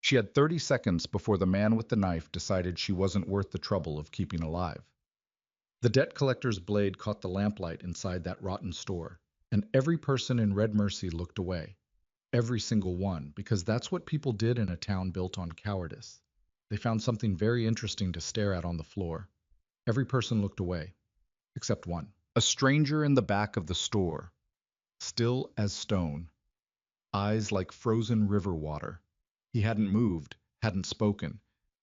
She had 30 seconds before the man with the knife decided she wasn't worth the trouble of keeping alive. The debt collector's blade caught the lamplight inside that rotten store, and every person in Red Mercy looked away. Every single one, because that's what people did in a town built on cowardice. They found something very interesting to stare at on the floor. Every person looked away, except one. A stranger in the back of the store, still as stone, eyes like frozen river water. He hadn't moved, hadn't spoken,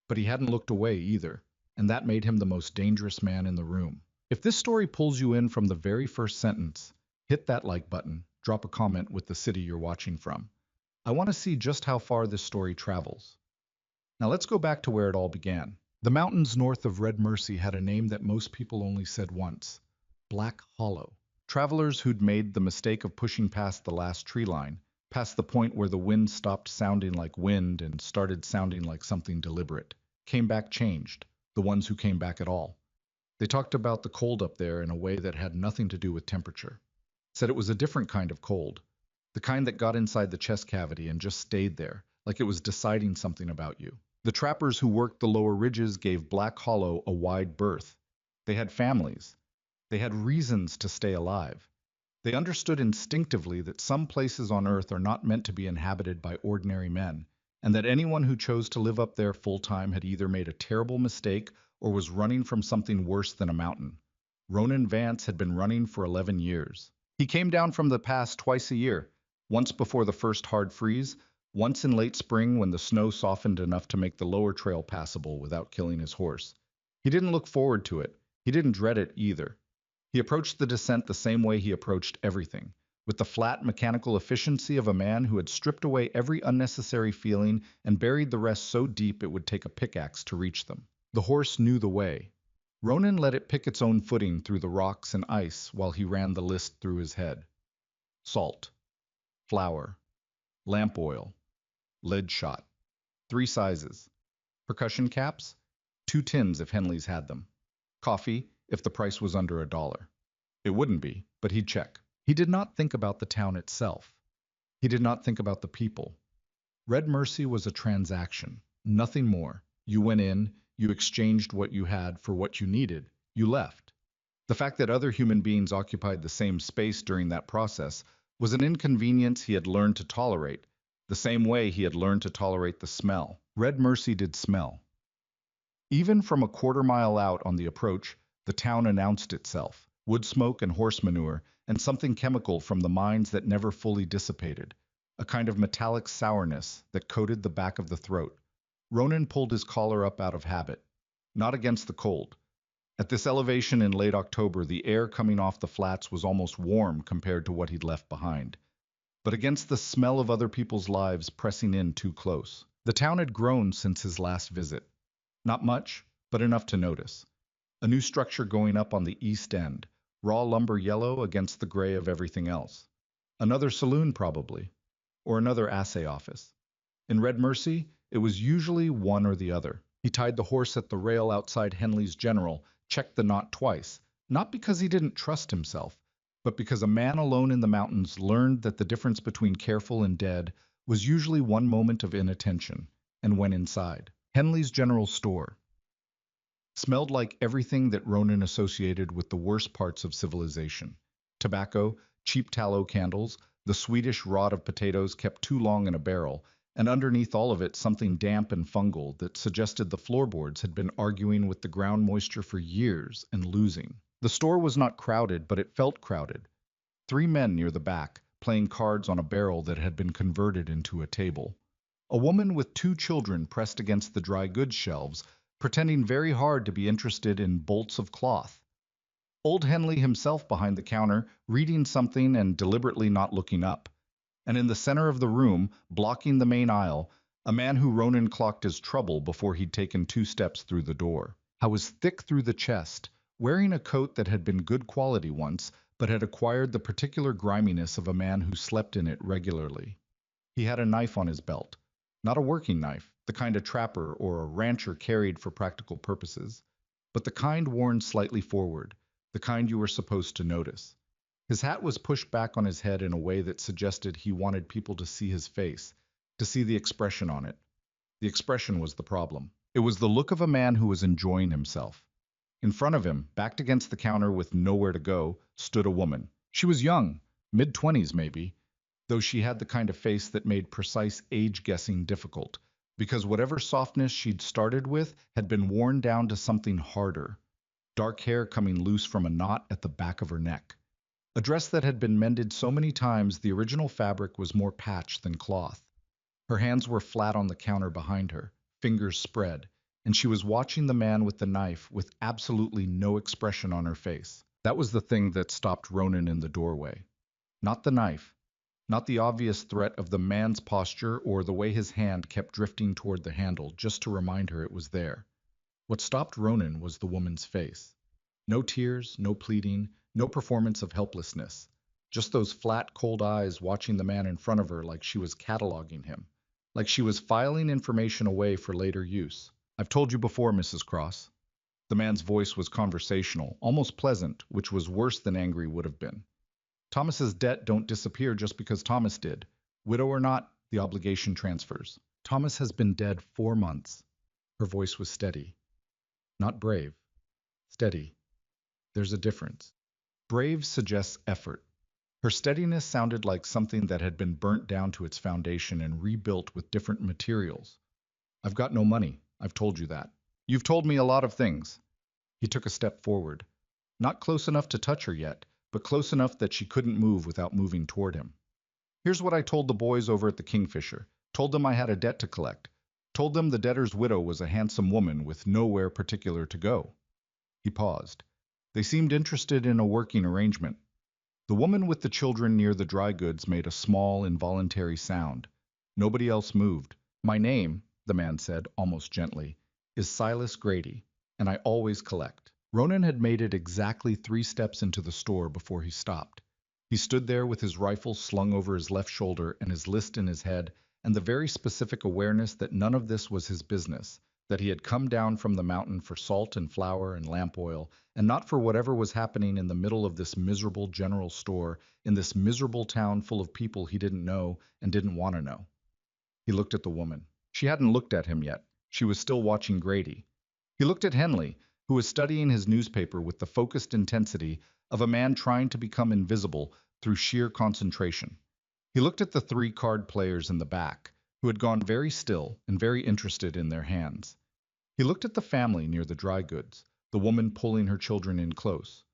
but he hadn't looked away either, and that made him the most dangerous man in the room. If this story pulls you in from the very first sentence, hit that like button, drop a comment with the city you're watching from. I want to see just how far this story travels. Now let's go back to where it all began. The mountains north of Red Mercy had a name that most people only said once: Black Hollow. Travelers who'd made the mistake of pushing past the last tree line, past the point where the wind stopped sounding like wind and started sounding like something deliberate, came back changed, the ones who came back at all. They talked about the cold up there in a way that had nothing to do with temperature. Said it was a different kind of cold, the kind that got inside the chest cavity and just stayed there, like it was deciding something about you. The trappers who worked the lower ridges gave Black Hollow a wide berth. They had families. They had reasons to stay alive. They understood instinctively that some places on Earth are not meant to be inhabited by ordinary men, and that anyone who chose to live up there full-time had either made a terrible mistake or was running from something worse than a mountain. Ronan Vance had been running for 11 years. He came down from the pass twice a year, once before the first hard freeze, once in late spring when the snow softened enough to make the lower trail passable without killing his horse. He didn't look forward to it. He didn't dread it either. He approached the descent the same way he approached everything, with the flat mechanical efficiency of a man who had stripped away every unnecessary feeling and buried the rest so deep it would take a pickaxe to reach them. The horse knew the way. Ronan let it pick its own footing through the rocks and ice while he ran the list through his head. Salt, flour, lamp oil, lead shot, 3 sizes. Percussion caps, 2 tins if Henley's had them. Coffee, if the price was under $1. It wouldn't be, but he'd check. He did not think about the town itself. He did not think about the people. Red Mercy was a transaction, nothing more. You went in, you exchanged what you had for what you needed, you left. The fact that other human beings occupied the same space during that process was an inconvenience he had learned to tolerate, the same way he had learned to tolerate the smell. Red Mercy did smell. Even from a quarter-mile out on the approach, the town announced itself: wood smoke and horse manure, and something chemical from the mines that never fully dissipated, a kind of metallic sourness that coated the back of the throat. Ronan pulled his collar up out of habit, not against the cold. At this elevation in late October, the air coming off the flats was almost warm compared to what he'd left behind, but against the smell of other people's lives pressing in too close. The town had grown since his last visit. Not much, but enough to notice. A new structure going up on the east end, raw lumber yellow against the gray of everything else. Another saloon probably, or another assay office. In Red Mercy, it was usually one or the other. He tied the horse at the rail outside Henley's General, checked the knot twice, not because he didn't trust himself, but because a man alone in the mountains learned that the difference between careful and dead was usually one moment of inattention, and went inside. Henley's General Store smelled like everything that Ronan associated with the worst parts of civilization. Tobacco, cheap tallow candles, the Swedish rod of potatoes kept too long in a barrel, and underneath all of it something damp and fungal that suggested the floorboards had been arguing with the ground moisture for years and losing. The store was not crowded, but it felt crowded. 3 men near the back, playing cards on a barrel that had been converted into a table. A woman with 2 children pressed against the dry goods shelves, pretending very hard to be interested in bolts of cloth. Old Henley himself behind the counter, reading something and deliberately not looking up. And in the center of the room, blocking the main aisle, a man who Ronan clocked as trouble before he'd taken 2 steps through the door. I was thick through the chest, wearing a coat that had been good quality once, but had acquired the particular griminess of a man who slept in it regularly. He had a knife on his belt. Not a working knife, the kind a trapper or a rancher carried for practical purposes, but the kind worn slightly forward, the kind you were supposed to notice. His hat was pushed back on his head in a way that suggested he wanted people to see his face, to see the expression on it. The expression was the problem. It was the look of a man who was enjoying himself. In front of him, backed against the counter with nowhere to go, stood a woman. She was young, mid-20s maybe, though she had the kind of face that made precise age guessing difficult, because whatever softness she'd started with had been worn down to something harder, dark hair coming loose from a knot at the back of her neck. A dress that had been mended so many times the original fabric was more patch than cloth. Her hands were flat on the counter behind her, fingers spread, and she was watching the man with the knife with absolutely no expression on her face. That was the thing that stopped Ronan in the doorway. Not the knife, not the obvious threat of the man's posture or the way his hand kept drifting toward the handle just to remind her it was there. What stopped Ronan was the woman's face. No tears, no pleading, no performance of helplessness. Just those flat, cold eyes watching the man in front of her like she was cataloging him, like she was filing information away for later use. I've told you before, Mrs. Cross. The man's voice was conversational, almost pleasant, which was worse than angry would have been. Thomas's debt don't disappear just because Thomas did. Widow or not, the obligation transfers. Thomas has been dead 4 months. Her voice was steady. Not brave. Steady. There's a difference. Brave suggests effort. Her steadiness sounded like something that had been burnt down to its foundation and rebuilt with different materials. I've got no money. I've told you that. You've told me a lot of things. He took a step forward. Not close enough to touch her yet, but close enough that she couldn't move without moving toward him. Here's what I told the boys over at the Kingfisher. Told them I had a debt to collect. Told them the debtor's widow was a handsome woman with nowhere particular to go. He paused. They seemed interested in a working arrangement. The woman with the children near the dry goods made a small, involuntary sound. Nobody else moved. My name, the man said, almost gently, is Silas Grady, and I always collect. Ronan had made it exactly 3 steps into the store before he stopped. He stood there with his rifle slung over his left shoulder and his list in his head, and the very specific awareness that none of this was his business, that he had come down from the mountain for salt and flour and lamp oil, and not for whatever was happening in the middle of this miserable general store, in this miserable town full of people he didn't know and didn't want to know. He looked at the woman. She hadn't looked at him yet. She was still watching Grady. He looked at Henley, who was studying his newspaper with the focused intensity of a man trying to become invisible through sheer concentration. He looked at the 3 card players in the back, who had gone very still and very interested in their hands. He looked at the family near the dry goods, the woman pulling her children in close.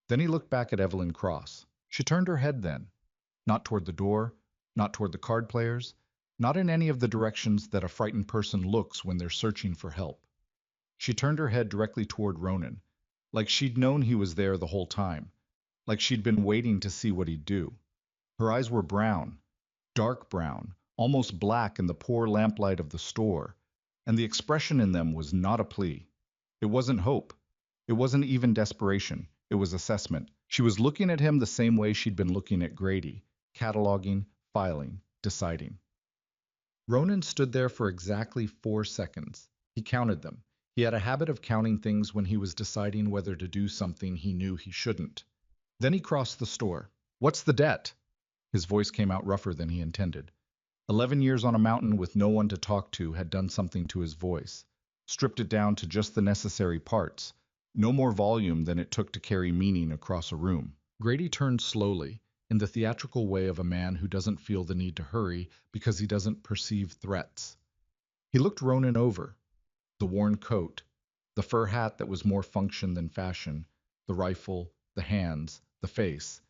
Then he looked back at Evelyn Cross. She turned her head then, not toward the door, not toward the card players, not in any of the directions that a frightened person looks when they're searching for help. She turned her head directly toward Ronan, like she'd known he was there the whole time, like she'd been waiting to see what he'd do. Her eyes were brown, dark brown, almost black in the poor lamplight of the store, and the expression in them was not a plea. It wasn't hope. It wasn't even desperation. It was assessment. She was looking at him the same way she'd been looking at Grady, cataloging, filing, deciding. Ronan stood there for exactly 4 seconds. He counted them. He had a habit of counting things when he was deciding whether to do something he knew he shouldn't. Then he crossed the store. What's the debt? His voice came out rougher than he intended. 11 years on a mountain with no one to talk to had done something to his voice, stripped it down to just the necessary parts, no more volume than it took to carry meaning across a room. Grady turned slowly, in the theatrical way of a man who doesn't feel the need to hurry because he doesn't perceive threats. He looked Ronan over. The worn coat, the fur hat that was more function than fashion, the rifle, the hands, the face,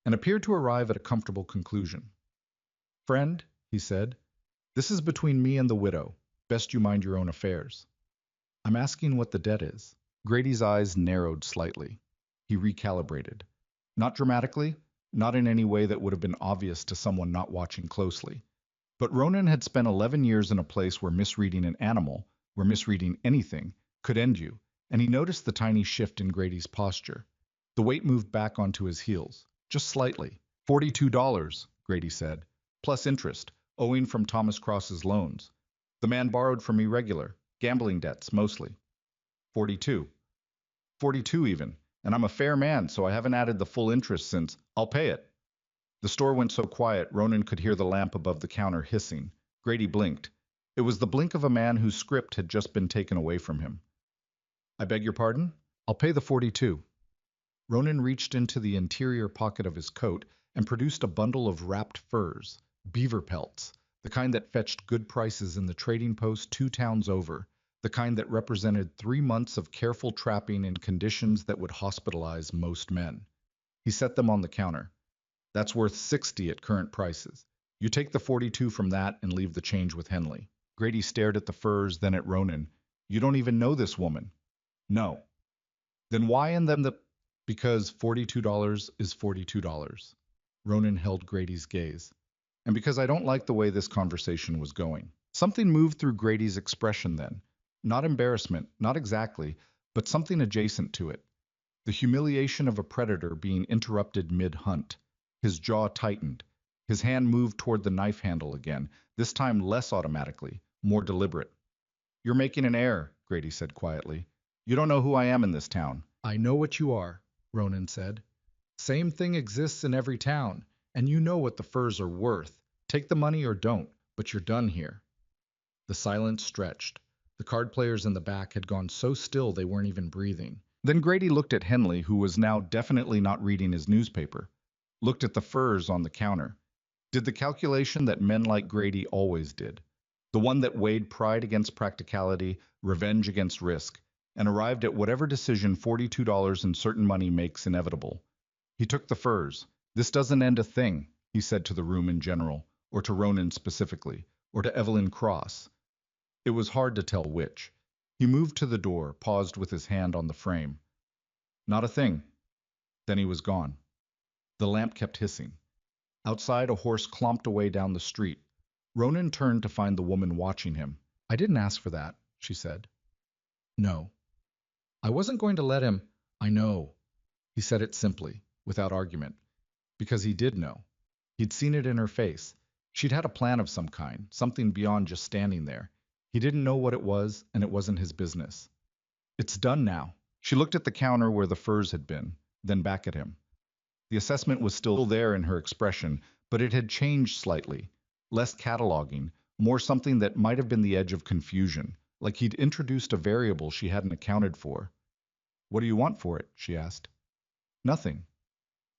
and appeared to arrive at a comfortable conclusion. Friend, he said, this is between me and the widow. Best you mind your own affairs. I'm asking what the debt is. Grady's eyes narrowed slightly. He recalibrated. Not dramatically, not in any way that would have been obvious to someone not watching closely. But Ronan had spent 11 years in a place where misreading an animal, where misreading anything, could end you, and he noticed the tiny shift in Grady's posture. The weight moved back onto his heels, just slightly. $42, Grady said, plus interest, owing from Thomas Cross's loans. The man borrowed from me regular, gambling debts mostly. 42. 42 even, and I'm a fair man, so I haven't added the full interest since. I'll pay it. The store went so quiet, Ronan could hear the lamp above the counter hissing. Grady blinked. It was the blink of a man whose script had just been taken away from him. I beg your pardon? I'll pay the 42. Ronan reached into the interior pocket of his coat and produced a bundle of wrapped furs, beaver pelts, the kind that fetched good prices in the trading post 2 towns over, the kind that represented 3 months of careful trapping in conditions that would hospitalize most men. He set them on the counter. That's worth 60 at current prices. You take the 42 from that and leave the change with Henley. Grady stared at the furs, then at Ronan. You don't even know this woman. No. Then why in them the... Because $42 is $42. Ronan held Grady's gaze. And because I don't like the way this conversation was going. Something moved through Grady's expression then. Not embarrassment, not exactly, but something adjacent to it. The humiliation of a predator being interrupted mid-hunt. His jaw tightened. His hand moved toward the knife handle again, this time less automatically, more deliberate. You're making an error, Grady said quietly. You don't know who I am in this town. I know what you are, Ronan said. Same thing exists in every town, and you know what the furs are worth. Take the money or don't, but you're done here. The silence stretched. The card players in the back had gone so still they weren't even breathing. Then Grady looked at Henley, who was now definitely not reading his newspaper. Looked at the furs on the counter. Did the calculation that men like Grady always did. The one that weighed pride against practicality, revenge against risk, and arrived at whatever decision $42 in certain money makes inevitable. He took the furs. This doesn't end a thing, he said to the room in general, or to Ronan specifically, or to Evelyn Cross. It was hard to tell which. He moved to the door, paused with his hand on the frame. Not a thing. Then he was gone. The lamp kept hissing. Outside, a horse clomped away down the street. Ronan turned to find the woman watching him. I didn't ask for that, she said. No. I wasn't going to let him. I know. He said it simply, without argument. Because he did know. He'd seen it in her face. She'd had a plan of some kind, something beyond just standing there. He didn't know what it was, and it wasn't his business. It's done now. She looked at the counter where the furs had been, then back at him. The assessment was still there in her expression, but it had changed slightly. Less cataloging, more something that might have been the edge of confusion, like he'd introduced a variable she hadn't accounted for. What do you want for it? She asked. Nothing.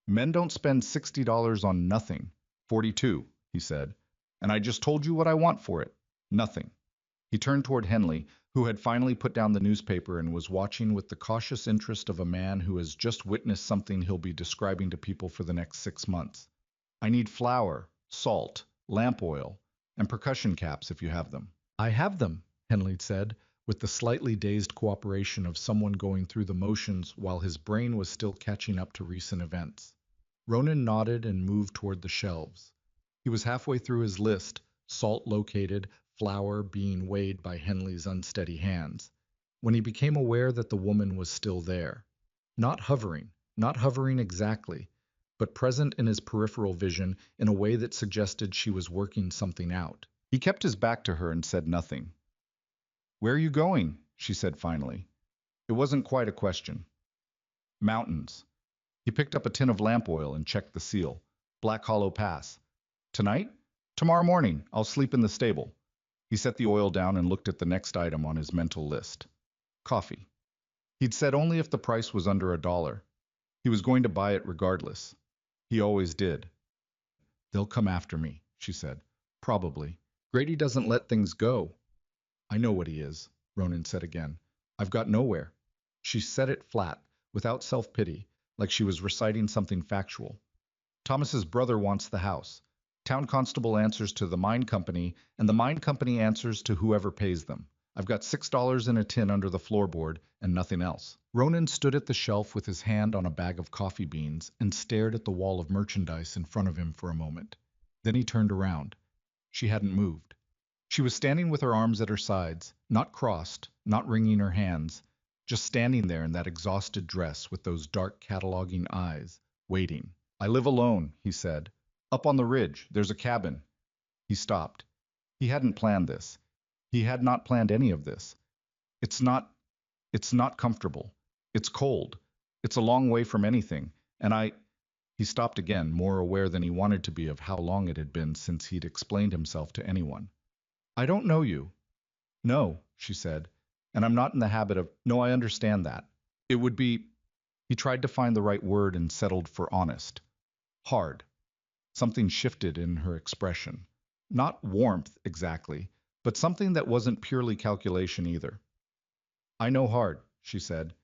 Men don't spend $60 on nothing. 42, he said. And I just told you what I want for it. Nothing. He turned toward Henley, who had finally put down the newspaper and was watching with the cautious interest of a man who has just witnessed something he'll be describing to people for the next 6 months. I need flour, salt, lamp oil, and percussion caps if you have them. I have them, Henley said, with the slightly dazed cooperation of someone going through the motions while his brain was still catching up to recent events. Ronan nodded and moved toward the shelves. He was halfway through his list, salt located, flour being weighed by Henley's unsteady hands, when he became aware that the woman was still there. Not hovering exactly, but present in his peripheral vision in a way that suggested she was working something out. He kept his back to her and said nothing. Where are you going? She said finally. It wasn't quite a question. Mountains. He picked up a tin of lamp oil and checked the seal. Black Hollow Pass. Tonight? Tomorrow morning. I'll sleep in the stable. He set the oil down and looked at the next item on his mental list. Coffee. He'd said only if the price was under $1. He was going to buy it regardless. He always did. They'll come after me, she said. Probably. Grady doesn't let things go. I know what he is, Ronan said again. I've got nowhere. She said it flat, without self-pity, like she was reciting something factual. Thomas's brother wants the house. Town constable answers to the mine company, and the mine company answers to whoever pays them. I've got $6 in a tin under the floorboard, and nothing else. Ronan stood at the shelf with his hand on a bag of coffee beans and stared at the wall of merchandise in front of him for a moment. Then he turned around. She hadn't moved. She was standing with her arms at her sides, not crossed, not wringing her hands, just standing there in that exhausted dress with those dark cataloging eyes, waiting. I live alone, he said. Up on the ridge, there's a cabin. He stopped. He hadn't planned this. He had not planned any of this. It's not comfortable. It's cold. It's a long way from anything. And he stopped again, more aware than he wanted to be of how long it had been since he'd explained himself to anyone. I don't know you. No, she said, and I'm not in the habit of, no, I understand that. It would be, he tried to find the right word and settled for honest. Hard. Something shifted in her expression. Not warmth, exactly, but something that wasn't purely calculation either. I know hard, she said.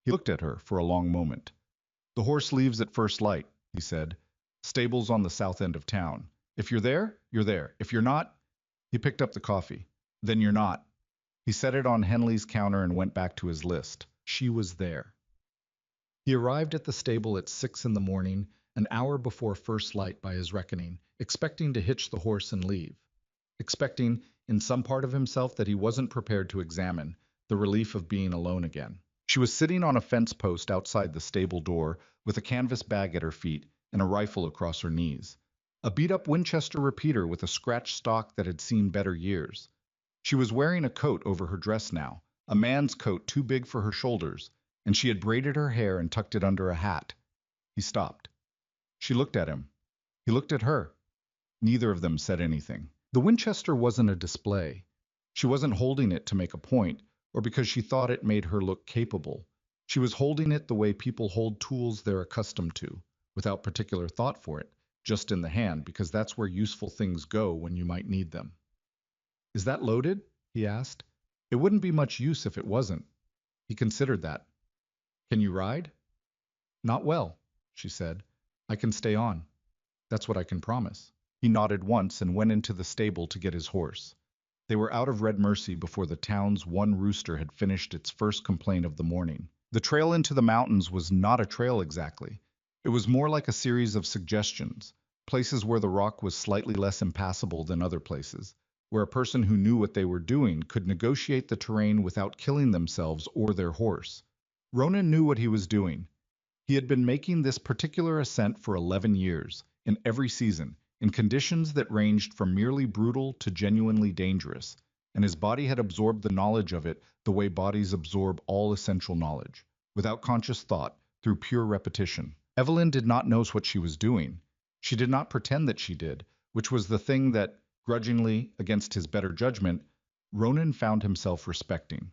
He looked at her for a long moment. The horse leaves at first light, he said. Stables on the south end of town. If you're there, you're there. If you're not, he picked up the coffee. Then you're not. He set it on Henley's counter and went back to his list. She was there. He arrived at the stable at 6 in the morning, an hour before first light by his reckoning, expecting to hitch the horse and leave. Expecting, in some part of himself that he wasn't prepared to examine, the relief of being alone again. She was sitting on a fence post outside the stable door, with a canvas bag at her feet and a rifle across her knees. A beat-up Winchester repeater with a scratched stock that had seen better years. She was wearing a coat over her dress now, a man's coat too big for her shoulders, and she had braided her hair and tucked it under a hat. He stopped. She looked at him. He looked at her. Neither of them said anything. The Winchester wasn't a display. She wasn't holding it to make a point, or because she thought it made her look capable. She was holding it the way people hold tools they're accustomed to, without particular thought for it, just in the hand, because that's where useful things go when you might need them. Is that loaded? He asked. It wouldn't be much use if it wasn't. He considered that. Can you ride? Not well, she said. I can stay on. That's what I can promise. He nodded once and went into the stable to get his horse. They were out of Red Mercy before the town's one rooster had finished its first complaint of the morning. The trail into the mountains was not a trail exactly. It was more like a series of suggestions, places where the rock was slightly less impassable than other places, where a person who knew what they were doing could negotiate the terrain without killing themselves or their horse. Ronan knew what he was doing. He had been making this particular ascent for 11 years, in every season, in conditions that ranged from merely brutal to genuinely dangerous, and his body had absorbed the knowledge of it the way bodies absorb all essential knowledge, without conscious thought, through pure repetition. Evelyn did not know what she was doing. She did not pretend that she did, which was the thing that, grudgingly, against his better judgment, Ronan found himself respecting.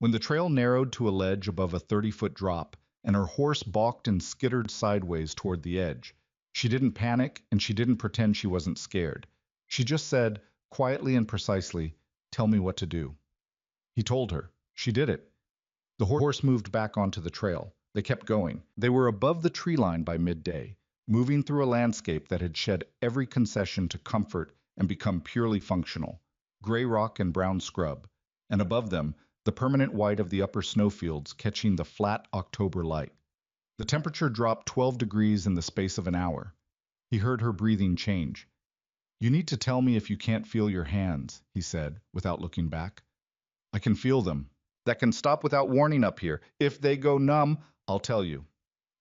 When the trail narrowed to a ledge above a 30-foot drop, and her horse balked and skittered sideways toward the edge, she didn't panic and she didn't pretend she wasn't scared. She just said, quietly and precisely, "Tell me what to do." He told her. She did it. The horse moved back onto the trail. They kept going. They were above the tree line by midday, moving through a landscape that had shed every concession to comfort and become purely functional, gray rock and brown scrub, and above them, the permanent white of the upper snowfields catching the flat October light. The temperature dropped 12 degrees in the space of an hour. He heard her breathing change. You need to tell me if you can't feel your hands, he said, without looking back. I can feel them. That can stop without warning up here. If they go numb, I'll tell you.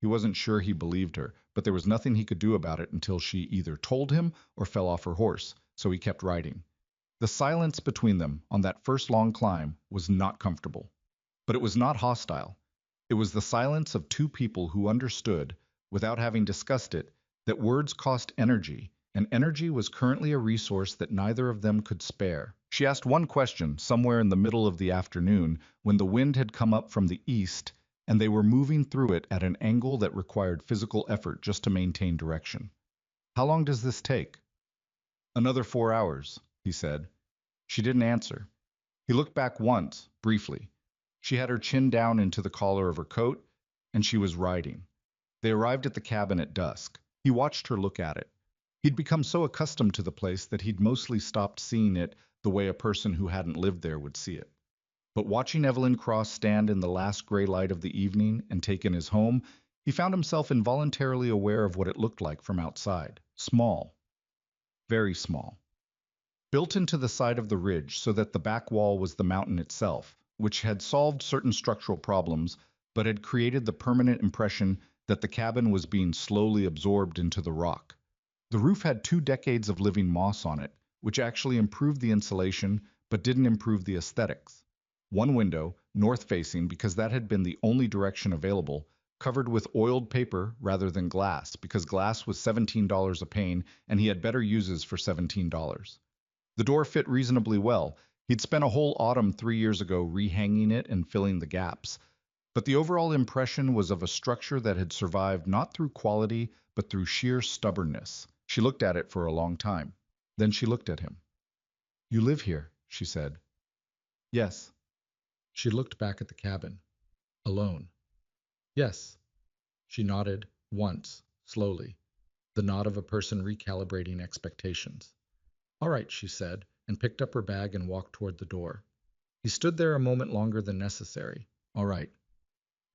He wasn't sure he believed her, but there was nothing he could do about it until she either told him or fell off her horse, so he kept riding. The silence between them on that first long climb was not comfortable. But it was not hostile. It was the silence of two people who understood, without having discussed it, that words cost energy, and energy was currently a resource that neither of them could spare. She asked one question somewhere in the middle of the afternoon when the wind had come up from the east and they were moving through it at an angle that required physical effort just to maintain direction. How long does this take? Another 4 hours, he said. She didn't answer. He looked back once, briefly. She had her chin down into the collar of her coat, and she was riding. They arrived at the cabin at dusk. He watched her look at it. He'd become so accustomed to the place that he'd mostly stopped seeing it the way a person who hadn't lived there would see it. But watching Evelyn Cross stand in the last gray light of the evening and take in his home, he found himself involuntarily aware of what it looked like from outside. Small. Very small. Built into the side of the ridge so that the back wall was the mountain itself, which had solved certain structural problems, but had created the permanent impression that the cabin was being slowly absorbed into the rock. The roof had 2 decades of living moss on it, which actually improved the insulation, but didn't improve the aesthetics. One window, north-facing because that had been the only direction available, covered with oiled paper rather than glass, because glass was $17 a pane and he had better uses for $17. The door fit reasonably well. He'd spent a whole autumn 3 years ago rehanging it and filling the gaps. But the overall impression was of a structure that had survived not through quality, but through sheer stubbornness. She looked at it for a long time. Then she looked at him. "You live here," she said. "Yes." She looked back at the cabin. "Alone?" "Yes." She nodded, once, slowly, the nod of a person recalibrating expectations. "All right," she said, and picked up her bag and walked toward the door. He stood there a moment longer than necessary. All right.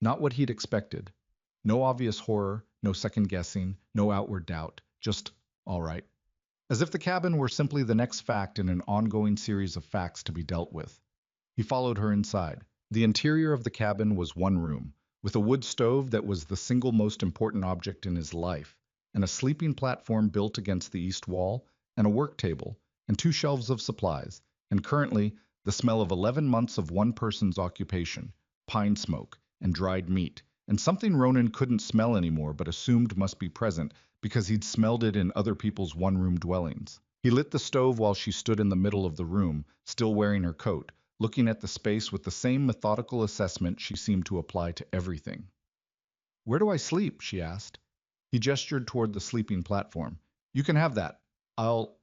Not what he'd expected. No obvious horror, no second guessing, no outward doubt. Just all right. As if the cabin were simply the next fact in an ongoing series of facts to be dealt with. He followed her inside. The interior of the cabin was one room, with a wood stove that was the single most important object in his life, and a sleeping platform built against the east wall, and a work table, and 2 shelves of supplies, and currently the smell of 11 months of one person's occupation, pine smoke, and dried meat, and something Ronan couldn't smell anymore but assumed must be present because he'd smelled it in other people's one-room dwellings. He lit the stove while she stood in the middle of the room, still wearing her coat, looking at the space with the same methodical assessment she seemed to apply to everything. "Where do I sleep?" she asked. He gestured toward the sleeping platform. "You can have that. I'll—"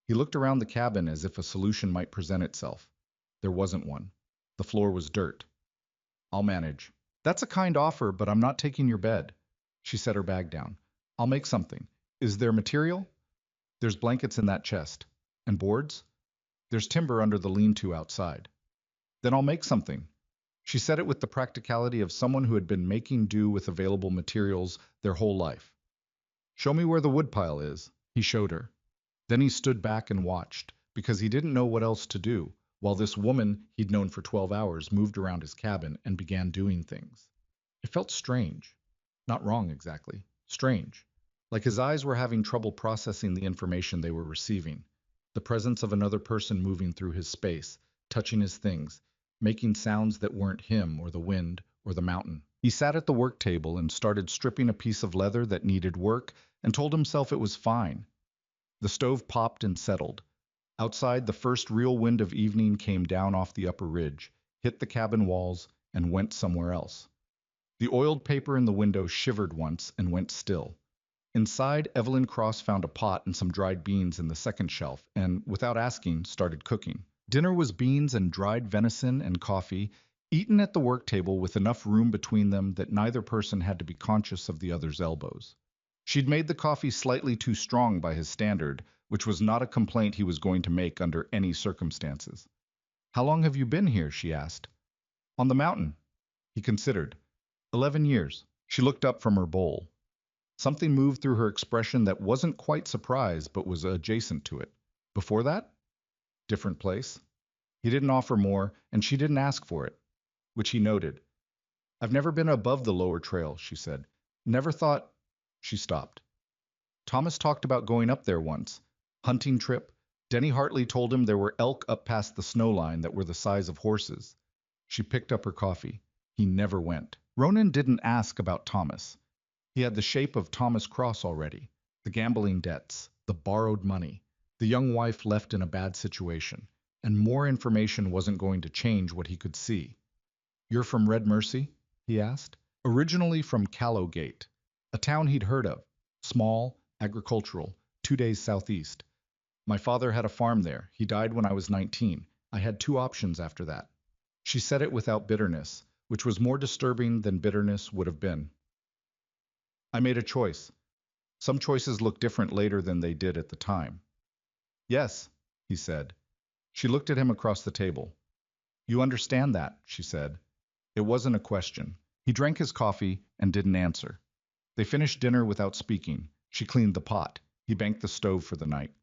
He looked around the cabin as if a solution might present itself. There wasn't one. The floor was dirt. "I'll manage." "That's a kind offer, but I'm not taking your bed." She set her bag down. "I'll make something. Is there material?" "There's blankets in that chest." "And boards?" "There's timber under the lean-to outside." "Then I'll make something." She said it with the practicality of someone who had been making do with available materials their whole life. "Show me where the woodpile is." He showed her. Then he stood back and watched, because he didn't know what else to do, while this woman he'd known for 12 hours moved around his cabin and began doing things. It felt strange. Not wrong exactly. Strange. Like his eyes were having trouble processing the information they were receiving. The presence of another person moving through his space, touching his things, making sounds that weren't him or the wind or the mountain. He sat at the work table and started stripping a piece of leather that needed work and told himself it was fine. The stove popped and settled. Outside, the first real wind of evening came down off the upper ridge, hit the cabin walls, and went somewhere else. The oiled paper in the window shivered once and went still. Inside, Evelyn Cross found a pot and some dried beans in the second shelf and, without asking, started cooking. Dinner was beans and dried venison and coffee, eaten at the work table with enough room between them that neither person had to be conscious of the other's elbows. She'd made the coffee slightly too strong by his standard, which was not a complaint he was going to make under any circumstances. "How long have you been here?" she asked. "On the mountain." He considered. 11 years. She looked up from her bowl. Something moved through her expression that wasn't quite surprise, but was adjacent to it. Before that? Different place. He didn't offer more, and she didn't ask for it, which he noted. "I've never been above the lower trail," she said. "Never thought—" She stopped. "Thomas talked about going up there once. Hunting trip. Denny Hartley told him there were elk up past the snow line that were the size of horses." She picked up her coffee. He never went. Ronan didn't ask about Thomas. He had the shape of Thomas Cross already. The gambling debts, the borrowed money, the young wife left in a bad situation, and more information wasn't going to change what he could see. "You're from Red Mercy?" he asked. "Originally from Callowgate, a town he'd heard of. Small, agricultural, 2 days southeast. My father had a farm there. He died when I was 19. I had 2 options after that." She said it without bitterness, which was more disturbing than bitterness would have been. "I made a choice. Some choices look different later than they did at the time." "Yes," he said. She looked at him across the table. "You understand that," she said. It wasn't a question. He drank his coffee and didn't answer. They finished dinner without speaking. She cleaned the pot. He banked the stove for the night.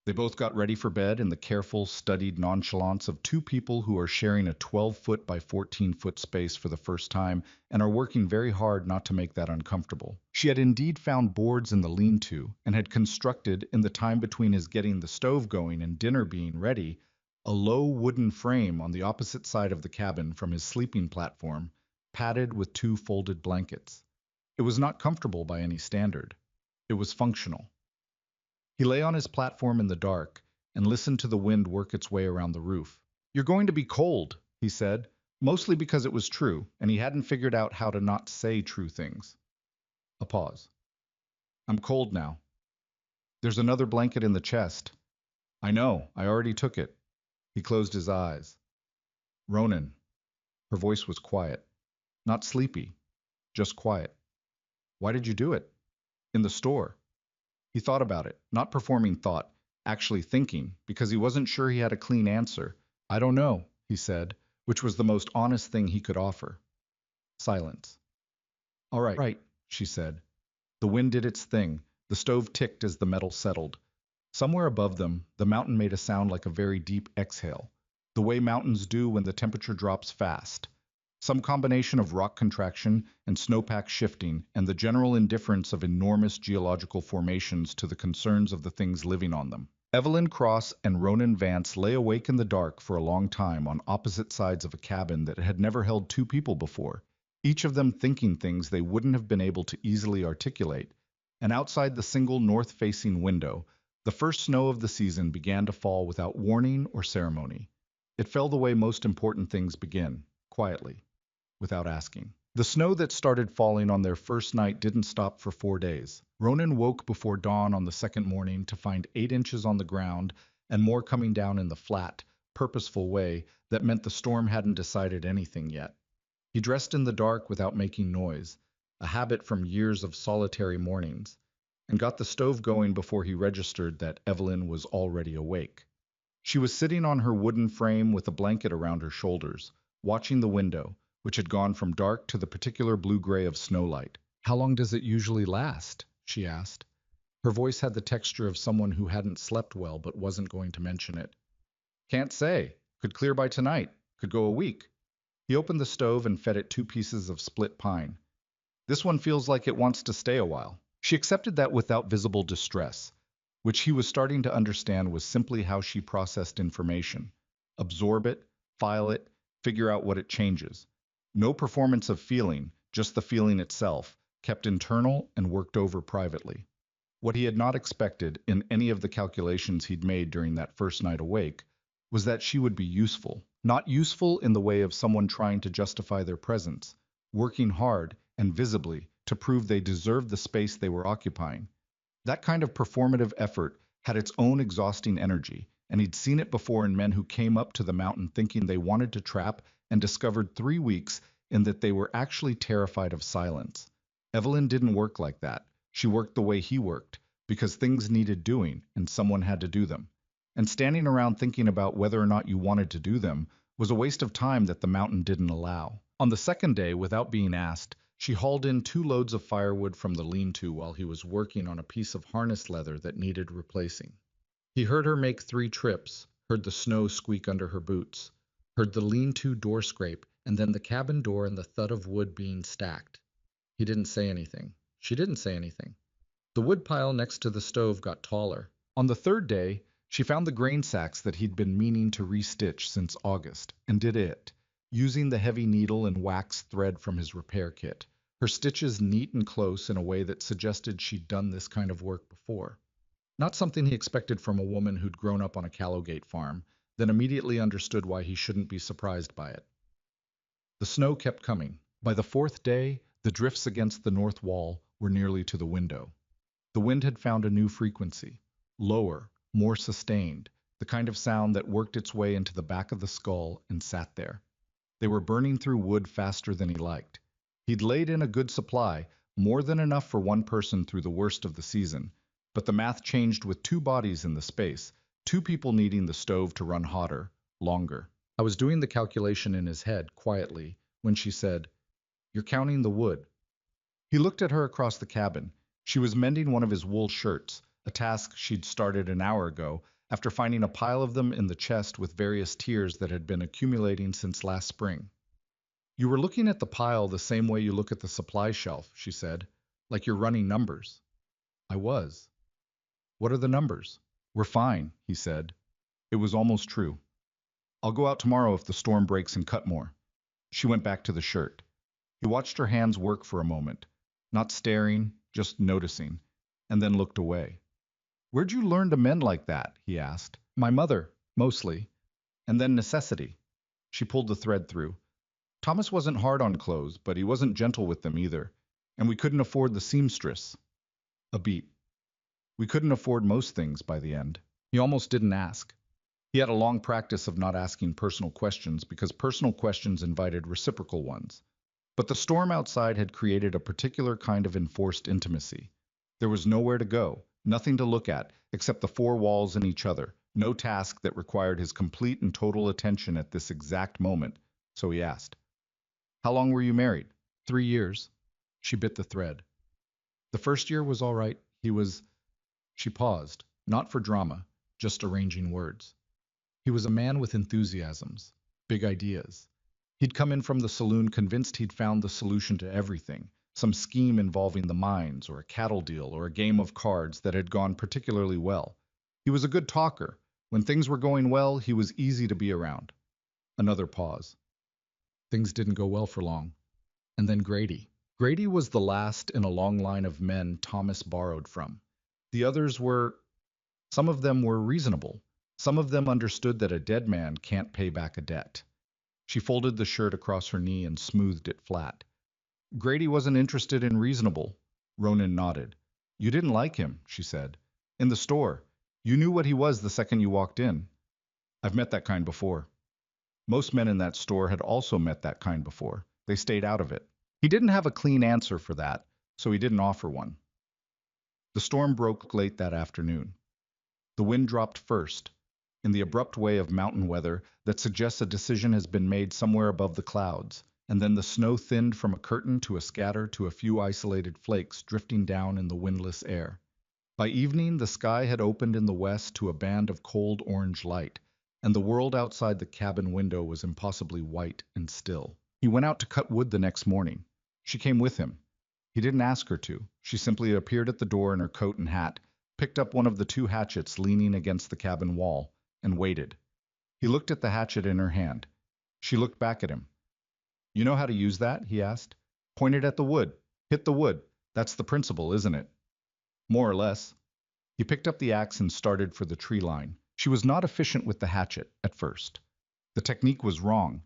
They both got ready for bed in the careful, studied nonchalance of 2 people who are sharing a 12-foot by 14-foot space for the first time and are working very hard not to make that uncomfortable. She had indeed found boards in the lean-to and had constructed, in the time between his getting the stove going and dinner being ready, a low wooden frame on the opposite side of the cabin from his sleeping platform, padded with 2 folded blankets. It was not comfortable by any standard. It was functional. He lay on his platform in the dark, and listened to the wind work its way around the roof. "You're going to be cold," he said, mostly because it was true, and he hadn't figured out how to not say true things. A pause. "I'm cold now. There's another blanket in the chest." "I know, I already took it." He closed his eyes. "Ronan." Her voice was quiet. Not sleepy, just quiet. "Why did you do it?" "In the store." He thought about it, not performing thought, actually thinking, because he wasn't sure he had a clean answer. "I don't know," he said, which was the most honest thing he could offer. Silence. "All right," she said. The wind did its thing. The stove ticked as the metal settled. Somewhere above them, the mountain made a sound like a very deep exhale, the way mountains do when the temperature drops fast. Some combination of rock contraction and snowpack shifting and the general indifference of enormous geological formations to the concerns of the things living on them. Evelyn Cross and Ronan Vance lay awake in the dark for a long time on opposite sides of a cabin that had never held two people before, each of them thinking things they wouldn't have been able to easily articulate. And outside the single north-facing window, the first snow of the season began to fall without warning or ceremony. It fell the way most important things begin, quietly, without asking. The snow that started falling on their first night didn't stop for 4 days. Ronan woke before dawn on the second morning to find 8 inches on the ground and more coming down in the flat, purposeful way that meant the storm hadn't decided anything yet. He dressed in the dark without making noise, a habit from years of solitary mornings, and got the stove going before he registered that Evelyn was already awake. She was sitting on her wooden frame with a blanket around her shoulders, watching the window, which had gone from dark to the particular blue-gray of snowlight. "How long does it usually last?" she asked. Her voice had the texture of someone who hadn't slept well but wasn't going to mention it. "Can't say. Could clear by tonight. Could go a week." He opened the stove and fed it 2 pieces of split pine. "This one feels like it wants to stay a while." She accepted that without visible distress, which he was starting to understand was simply how she processed information. Absorb it, file it, figure out what it changes. No performance of feeling, just the feeling itself, kept internal and worked over privately. What he had not expected in any of the calculations he'd made during that first night awake was that she would be useful. Not useful in the way of someone trying to justify their presence, working hard and visibly to prove they deserved the space they were occupying. That kind of performative effort had its own exhausting energy, and he'd seen it before in men who came up to the mountain thinking they wanted to trap and discovered 3 weeks in that they were actually terrified of silence. Evelyn didn't work like that. She worked the way he worked, because things needed doing and someone had to do them. And standing around thinking about whether or not you wanted to do them was a waste of time that the mountain didn't allow. On the second day, without being asked, she hauled in 2 loads of firewood from the lean-to while he was working on a piece of harness leather that needed replacing. He heard her make 3 trips, heard the snow squeak under her boots, heard the lean-to door scrape, and then the cabin door and the thud of wood being stacked. He didn't say anything. She didn't say anything. The wood pile next to the stove got taller. On the 3rd day, she found the grain sacks that he'd been meaning to restitch since August, and did it, using the heavy needle and wax thread from his repair kit, her stitches neat and close in a way that suggested she'd done this kind of work before. Not something he expected from a woman who'd grown up on a Callowgate farm, then immediately understood why he shouldn't be surprised by it. The snow kept coming. By the 4th day, the drifts against the north wall were nearly to the window. The wind had found a new frequency, lower, more sustained, the kind of sound that worked its way into the back of the skull and sat there. They were burning through wood faster than he liked. He'd laid in a good supply, more than enough for one person through the worst of the season, but the math changed with 2 bodies in the space, 2 people needing the stove to run hotter, longer. I was doing the calculation in his head, quietly, when she said, "You're counting the wood." He looked at her across the cabin. She was mending one of his wool shirts, a task she'd started an hour ago, after finding a pile of them in the chest with various tiers that had been accumulating since last spring. "You were looking at the pile the same way you look at the supply shelf," she said, "like you're running numbers." I was. "What are the numbers?" "We're fine," he said. It was almost true. "I'll go out tomorrow if the storm breaks and cut more." She went back to the shirt. He watched her hands work for a moment, not staring, just noticing, and then looked away. Where'd you learn to mend like that? He asked. My mother, mostly. And then necessity. She pulled the thread through. Thomas wasn't hard on clothes, but he wasn't gentle with them either. And we couldn't afford the seamstress. A beat. We couldn't afford most things by the end. He almost didn't ask. He had a long practice of not asking personal questions because personal questions invited reciprocal ones. But the storm outside had created a particular kind of enforced intimacy. There was nowhere to go, nothing to look at, except the four walls and each other, no task that required his complete and total attention at this exact moment. So he asked, How long were you married? 3 years. She bit the thread. The first year was all right. She paused, not for drama, just arranging words. He was a man with enthusiasms, big ideas. He'd come in from the saloon convinced he'd found the solution to everything, some scheme involving the mines, or a cattle deal, or a game of cards that had gone particularly well. He was a good talker. When things were going well, he was easy to be around. Another pause. Things didn't go well for long. And then Grady. Grady was the last in a long line of men Thomas borrowed from. The others some of them were reasonable. Some of them understood that a dead man can't pay back a debt. She folded the shirt across her knee and smoothed it flat. Grady wasn't interested in reasonable. Ronan nodded. You didn't like him, she said. In the store. You knew what he was the second you walked in. I've met that kind before. Most men in that store had also met that kind before. They stayed out of it. He didn't have a clean answer for that, so he didn't offer one. The storm broke late that afternoon. The wind dropped first, in the abrupt way of mountain weather that suggests a decision has been made somewhere above the clouds, and then the snow thinned from a curtain to a scatter to a few isolated flakes drifting down in the windless air. By evening, the sky had opened in the west to a band of cold orange light, and the world outside the cabin window was impossibly white and still. He went out to cut wood the next morning. She came with him. He didn't ask her to. She simply appeared at the door in her coat and hat, picked up one of the two hatchets leaning against the cabin wall, and waited. He looked at the hatchet in her hand. She looked back at him. You know how to use that? He asked. Point it at the wood. Hit the wood. That's the principle, isn't it? More or less. He picked up the axe and started for the tree line. She was not efficient with the hatchet, at first. The technique was wrong.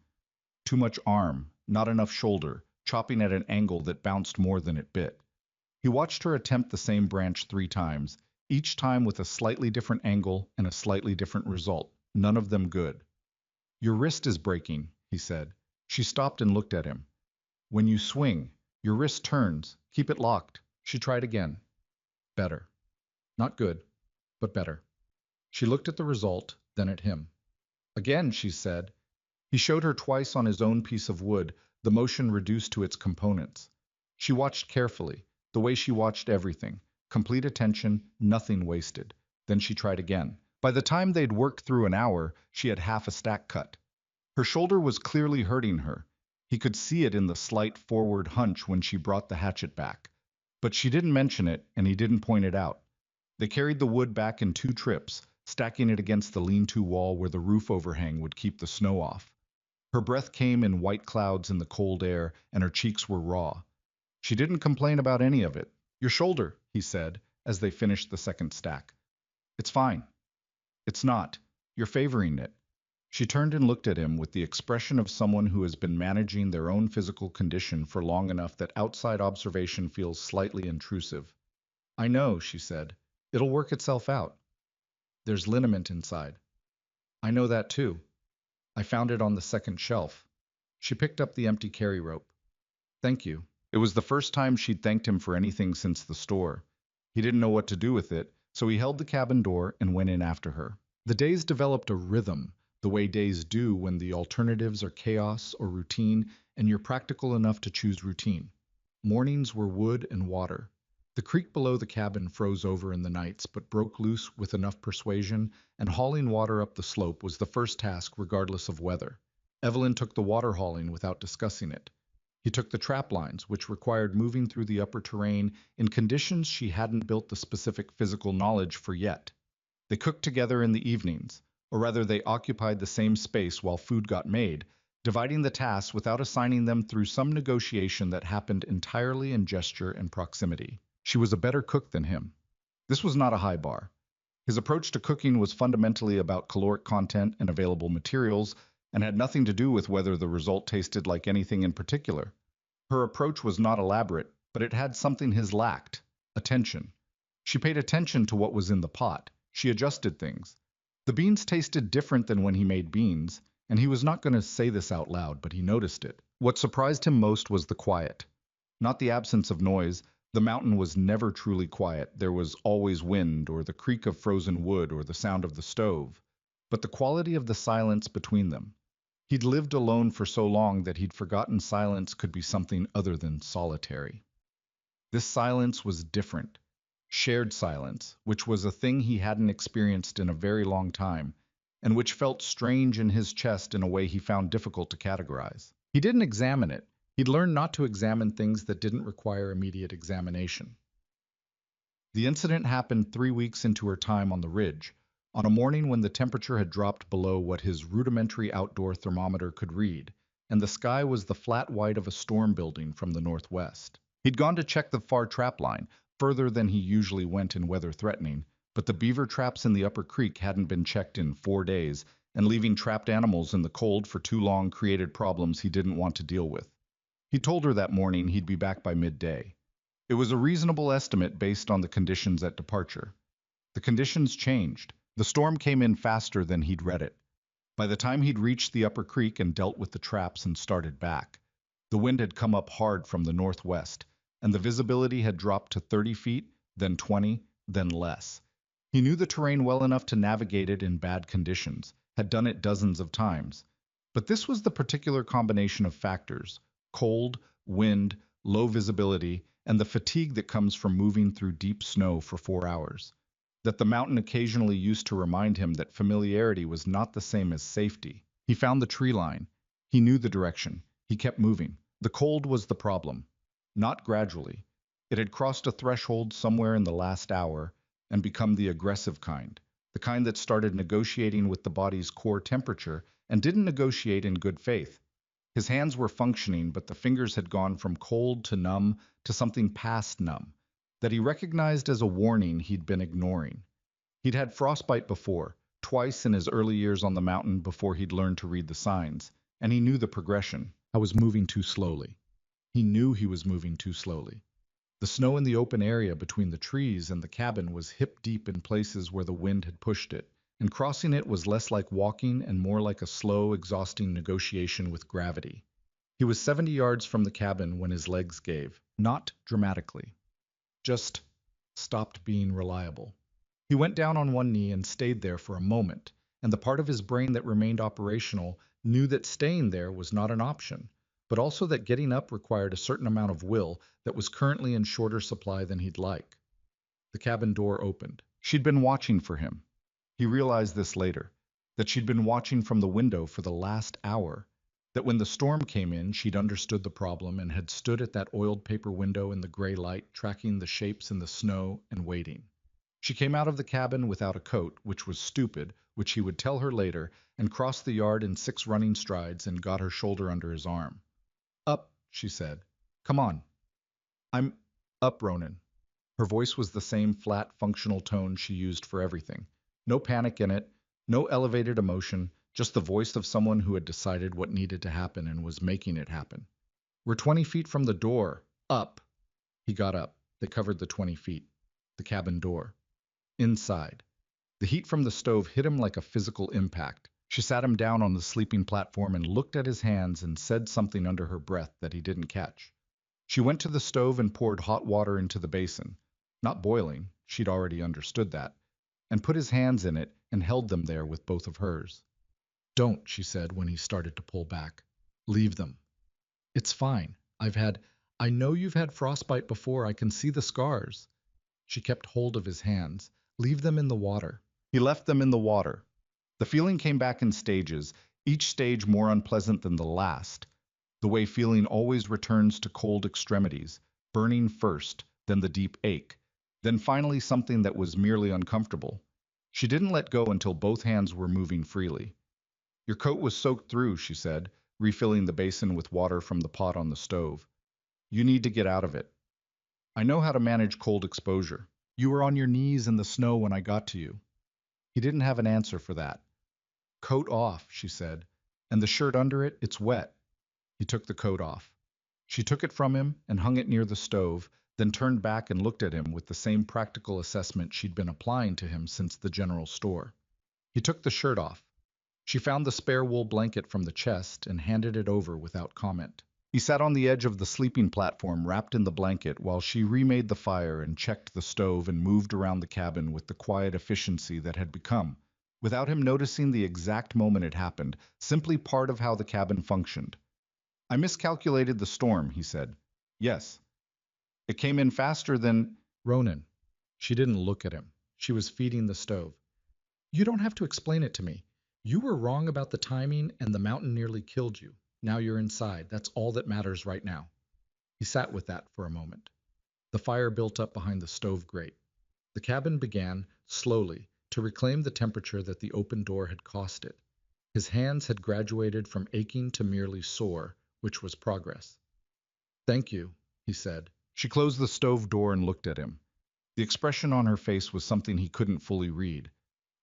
Too much arm, not enough shoulder, chopping at an angle that bounced more than it bit. He watched her attempt the same branch 3 times, each time with a slightly different angle and a slightly different result, none of them good. Your wrist is breaking, he said. She stopped and looked at him. When you swing, your wrist turns. Keep it locked. She tried again. Better. Not good, but better. She looked at the result, then at him. Again, she said. He showed her twice on his own piece of wood, the motion reduced to its components. She watched carefully, the way she watched everything, complete attention, nothing wasted. Then she tried again. By the time they'd worked through an hour, she had half a stack cut. Her shoulder was clearly hurting her. He could see it in the slight forward hunch when she brought the hatchet back. But she didn't mention it, and he didn't point it out. They carried the wood back in 2 trips, stacking it against the lean-to wall where the roof overhang would keep the snow off. Her breath came in white clouds in the cold air, and her cheeks were raw. She didn't complain about any of it. Your shoulder, he said, as they finished the second stack. It's fine. It's not. You're favoring it. She turned and looked at him with the expression of someone who has been managing their own physical condition for long enough that outside observation feels slightly intrusive. I know, she said. It'll work itself out. There's liniment inside. I know that too. I found it on the second shelf. She picked up the empty carry rope. Thank you. It was the first time she'd thanked him for anything since the store. He didn't know what to do with it, so he held the cabin door and went in after her. The days developed a rhythm, the way days do when the alternatives are chaos or routine, and you're practical enough to choose routine. Mornings were wood and water. The creek below the cabin froze over in the nights, but broke loose with enough persuasion, and hauling water up the slope was the first task regardless of weather. Evelyn took the water hauling without discussing it. He took the trap lines, which required moving through the upper terrain in conditions she hadn't built the specific physical knowledge for yet. They cooked together in the evenings, or rather they occupied the same space while food got made, dividing the tasks without assigning them through some negotiation that happened entirely in gesture and proximity. She was a better cook than him. This was not a high bar. His approach to cooking was fundamentally about caloric content and available materials, and had nothing to do with whether the result tasted like anything in particular. Her approach was not elaborate, but it had something his lacked: attention. She paid attention to what was in the pot. She adjusted things. The beans tasted different than when he made beans, and he was not going to say this out loud, but he noticed it. What surprised him most was the quiet. Not the absence of noise. The mountain was never truly quiet. There was always wind, or the creak of frozen wood, or the sound of the stove. But the quality of the silence between them. He'd lived alone for so long that he'd forgotten silence could be something other than solitary. This silence was different. Shared silence, which was a thing he hadn't experienced in a very long time, and which felt strange in his chest in a way he found difficult to categorize. He didn't examine it. He'd learned not to examine things that didn't require immediate examination. The incident happened 3 weeks into her time on the ridge, on a morning when the temperature had dropped below what his rudimentary outdoor thermometer could read, and the sky was the flat white of a storm building from the northwest. He'd gone to check the far trap line, further than he usually went in weather threatening, but the beaver traps in the upper creek hadn't been checked in 4 days, and leaving trapped animals in the cold for too long created problems he didn't want to deal with. He told her that morning he'd be back by midday. It was a reasonable estimate based on the conditions at departure. The conditions changed. The storm came in faster than he'd read it. By the time he'd reached the upper creek and dealt with the traps and started back, the wind had come up hard from the northwest, and the visibility had dropped to 30 feet, then 20, then less. He knew the terrain well enough to navigate it in bad conditions, had done it dozens of times. But this was the particular combination of factors: cold, wind, low visibility, and the fatigue that comes from moving through deep snow for 4 hours. That the mountain occasionally used to remind him that familiarity was not the same as safety. He found the tree line. He knew the direction. He kept moving. The cold was the problem. Not gradually. It had crossed a threshold somewhere in the last hour and become the aggressive kind, the kind that started negotiating with the body's core temperature and didn't negotiate in good faith. His hands were functioning, but the fingers had gone from cold to numb to something past numb, that he recognized as a warning he'd been ignoring. He'd had frostbite before, twice in his early years on the mountain before he'd learned to read the signs, and he knew the progression. I was moving too slowly. He knew he was moving too slowly. The snow in the open area between the trees and the cabin was hip-deep in places where the wind had pushed it, and crossing it was less like walking and more like a slow, exhausting negotiation with gravity. He was 70 yards from the cabin when his legs gave, not dramatically. Just stopped being reliable. He went down on one knee and stayed there for a moment, and the part of his brain that remained operational knew that staying there was not an option, but also that getting up required a certain amount of will that was currently in shorter supply than he'd like. The cabin door opened. She'd been watching for him. He realized this later, that she'd been watching from the window for the last hour, that when the storm came in, she'd understood the problem and had stood at that oiled paper window in the gray light, tracking the shapes in the snow and waiting. She came out of the cabin without a coat, which was stupid, which he would tell her later, and crossed the yard in 6 running strides and got her shoulder under his arm. Up, she said. Come on. I'm up, Ronan. Her voice was the same flat, functional tone she used for everything. No panic in it, no elevated emotion, just the voice of someone who had decided what needed to happen and was making it happen. We're 20 feet from the door. Up. He got up. They covered the 20 feet. The cabin door. Inside. The heat from the stove hit him like a physical impact. She sat him down on the sleeping platform and looked at his hands and said something under her breath that he didn't catch. She went to the stove and poured hot water into the basin. Not boiling, she'd already understood that, and put his hands in it and held them there with both of hers. Don't, she said when he started to pull back. Leave them. It's fine. I know you've had frostbite before. I can see the scars. She kept hold of his hands. Leave them in the water. He left them in the water. The feeling came back in stages, each stage more unpleasant than the last, the way feeling always returns to cold extremities, burning first, then the deep ache, then finally something that was merely uncomfortable. She didn't let go until both hands were moving freely. Your coat was soaked through, she said, refilling the basin with water from the pot on the stove. You need to get out of it. I know how to manage cold exposure. You were on your knees in the snow when I got to you. He didn't have an answer for that. Coat off, she said. And the shirt under it, it's wet. He took the coat off. She took it from him and hung it near the stove, then turned back and looked at him with the same practical assessment she'd been applying to him since the general store. He took the shirt off. She found the spare wool blanket from the chest and handed it over without comment. He sat on the edge of the sleeping platform wrapped in the blanket while she remade the fire and checked the stove and moved around the cabin with the quiet efficiency that had become, without him noticing the exact moment it happened, simply part of how the cabin functioned. I miscalculated the storm, he said. Yes. It came in faster than Ronan. She didn't look at him. She was feeding the stove. You don't have to explain it to me. You were wrong about the timing and the mountain nearly killed you. Now you're inside. That's all that matters right now. He sat with that for a moment. The fire built up behind the stove grate. The cabin began, slowly, to reclaim the temperature that the open door had cost it. His hands had graduated from aching to merely sore, which was progress. Thank you, he said. She closed the stove door and looked at him. The expression on her face was something he couldn't fully read.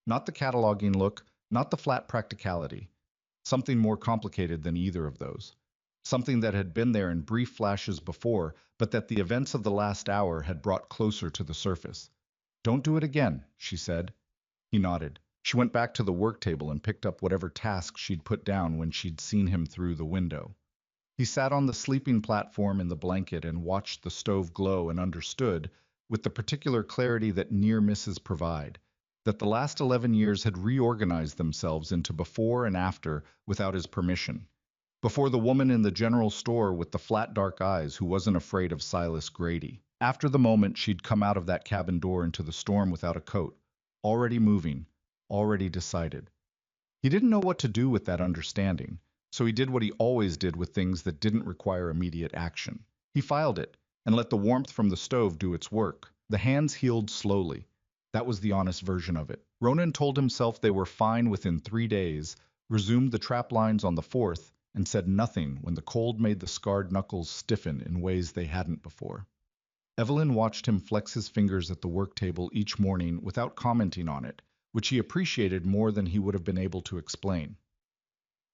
Not the cataloging look, not the flat practicality. Something more complicated than either of those. Something that had been there in brief flashes before, but that the events of the last hour had brought closer to the surface. Don't do it again, she said. He nodded. She went back to the work table and picked up whatever task she'd put down when she'd seen him through the window. He sat on the sleeping platform in the blanket and watched the stove glow and understood, with the particular clarity that near misses provide, that the last 11 years had reorganized themselves into before and after without his permission. Before the woman in the general store with the flat dark eyes who wasn't afraid of Silas Grady. After the moment she'd come out of that cabin door into the storm without a coat, already moving, already decided. He didn't know what to do with that understanding, so he did what he always did with things that didn't require immediate action. He filed it and let the warmth from the stove do its work. The hands healed slowly. That was the honest version of it. Ronan told himself they were fine within 3 days, resumed the trap lines on the 4th, and said nothing when the cold made the scarred knuckles stiffen in ways they hadn't before. Evelyn watched him flex his fingers at the work table each morning without commenting on it, which he appreciated more than he would have been able to explain.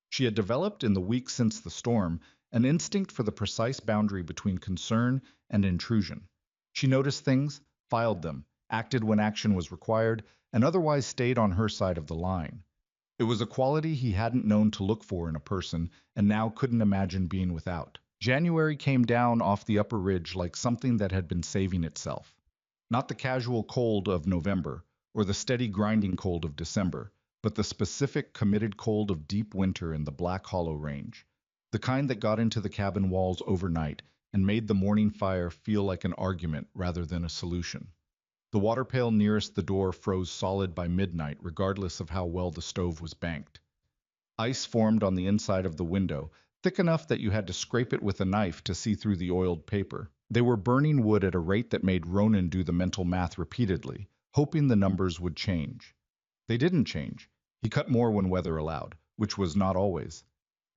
She had developed in the weeks since the storm an instinct for the precise boundary between concern and intrusion. She noticed things, filed them, acted when action was required, and otherwise stayed on her side of the line. It was a quality he hadn't known to look for in a person and now couldn't imagine being without. January came down off the upper ridge like something that had been saving itself. Not the casual cold of November or the steady grinding cold of December, but the specific committed cold of deep winter in the Black Hollow Range, the kind that got into the cabin walls overnight and made the morning fire feel like an argument rather than a solution. The water pail nearest the door froze solid by midnight regardless of how well the stove was banked. Ice formed on the inside of the window, thick enough that you had to scrape it with a knife to see through the oiled paper. They were burning wood at a rate that made Ronan do the mental math repeatedly, hoping the numbers would change. They didn't change. He cut more when weather allowed, which was not always.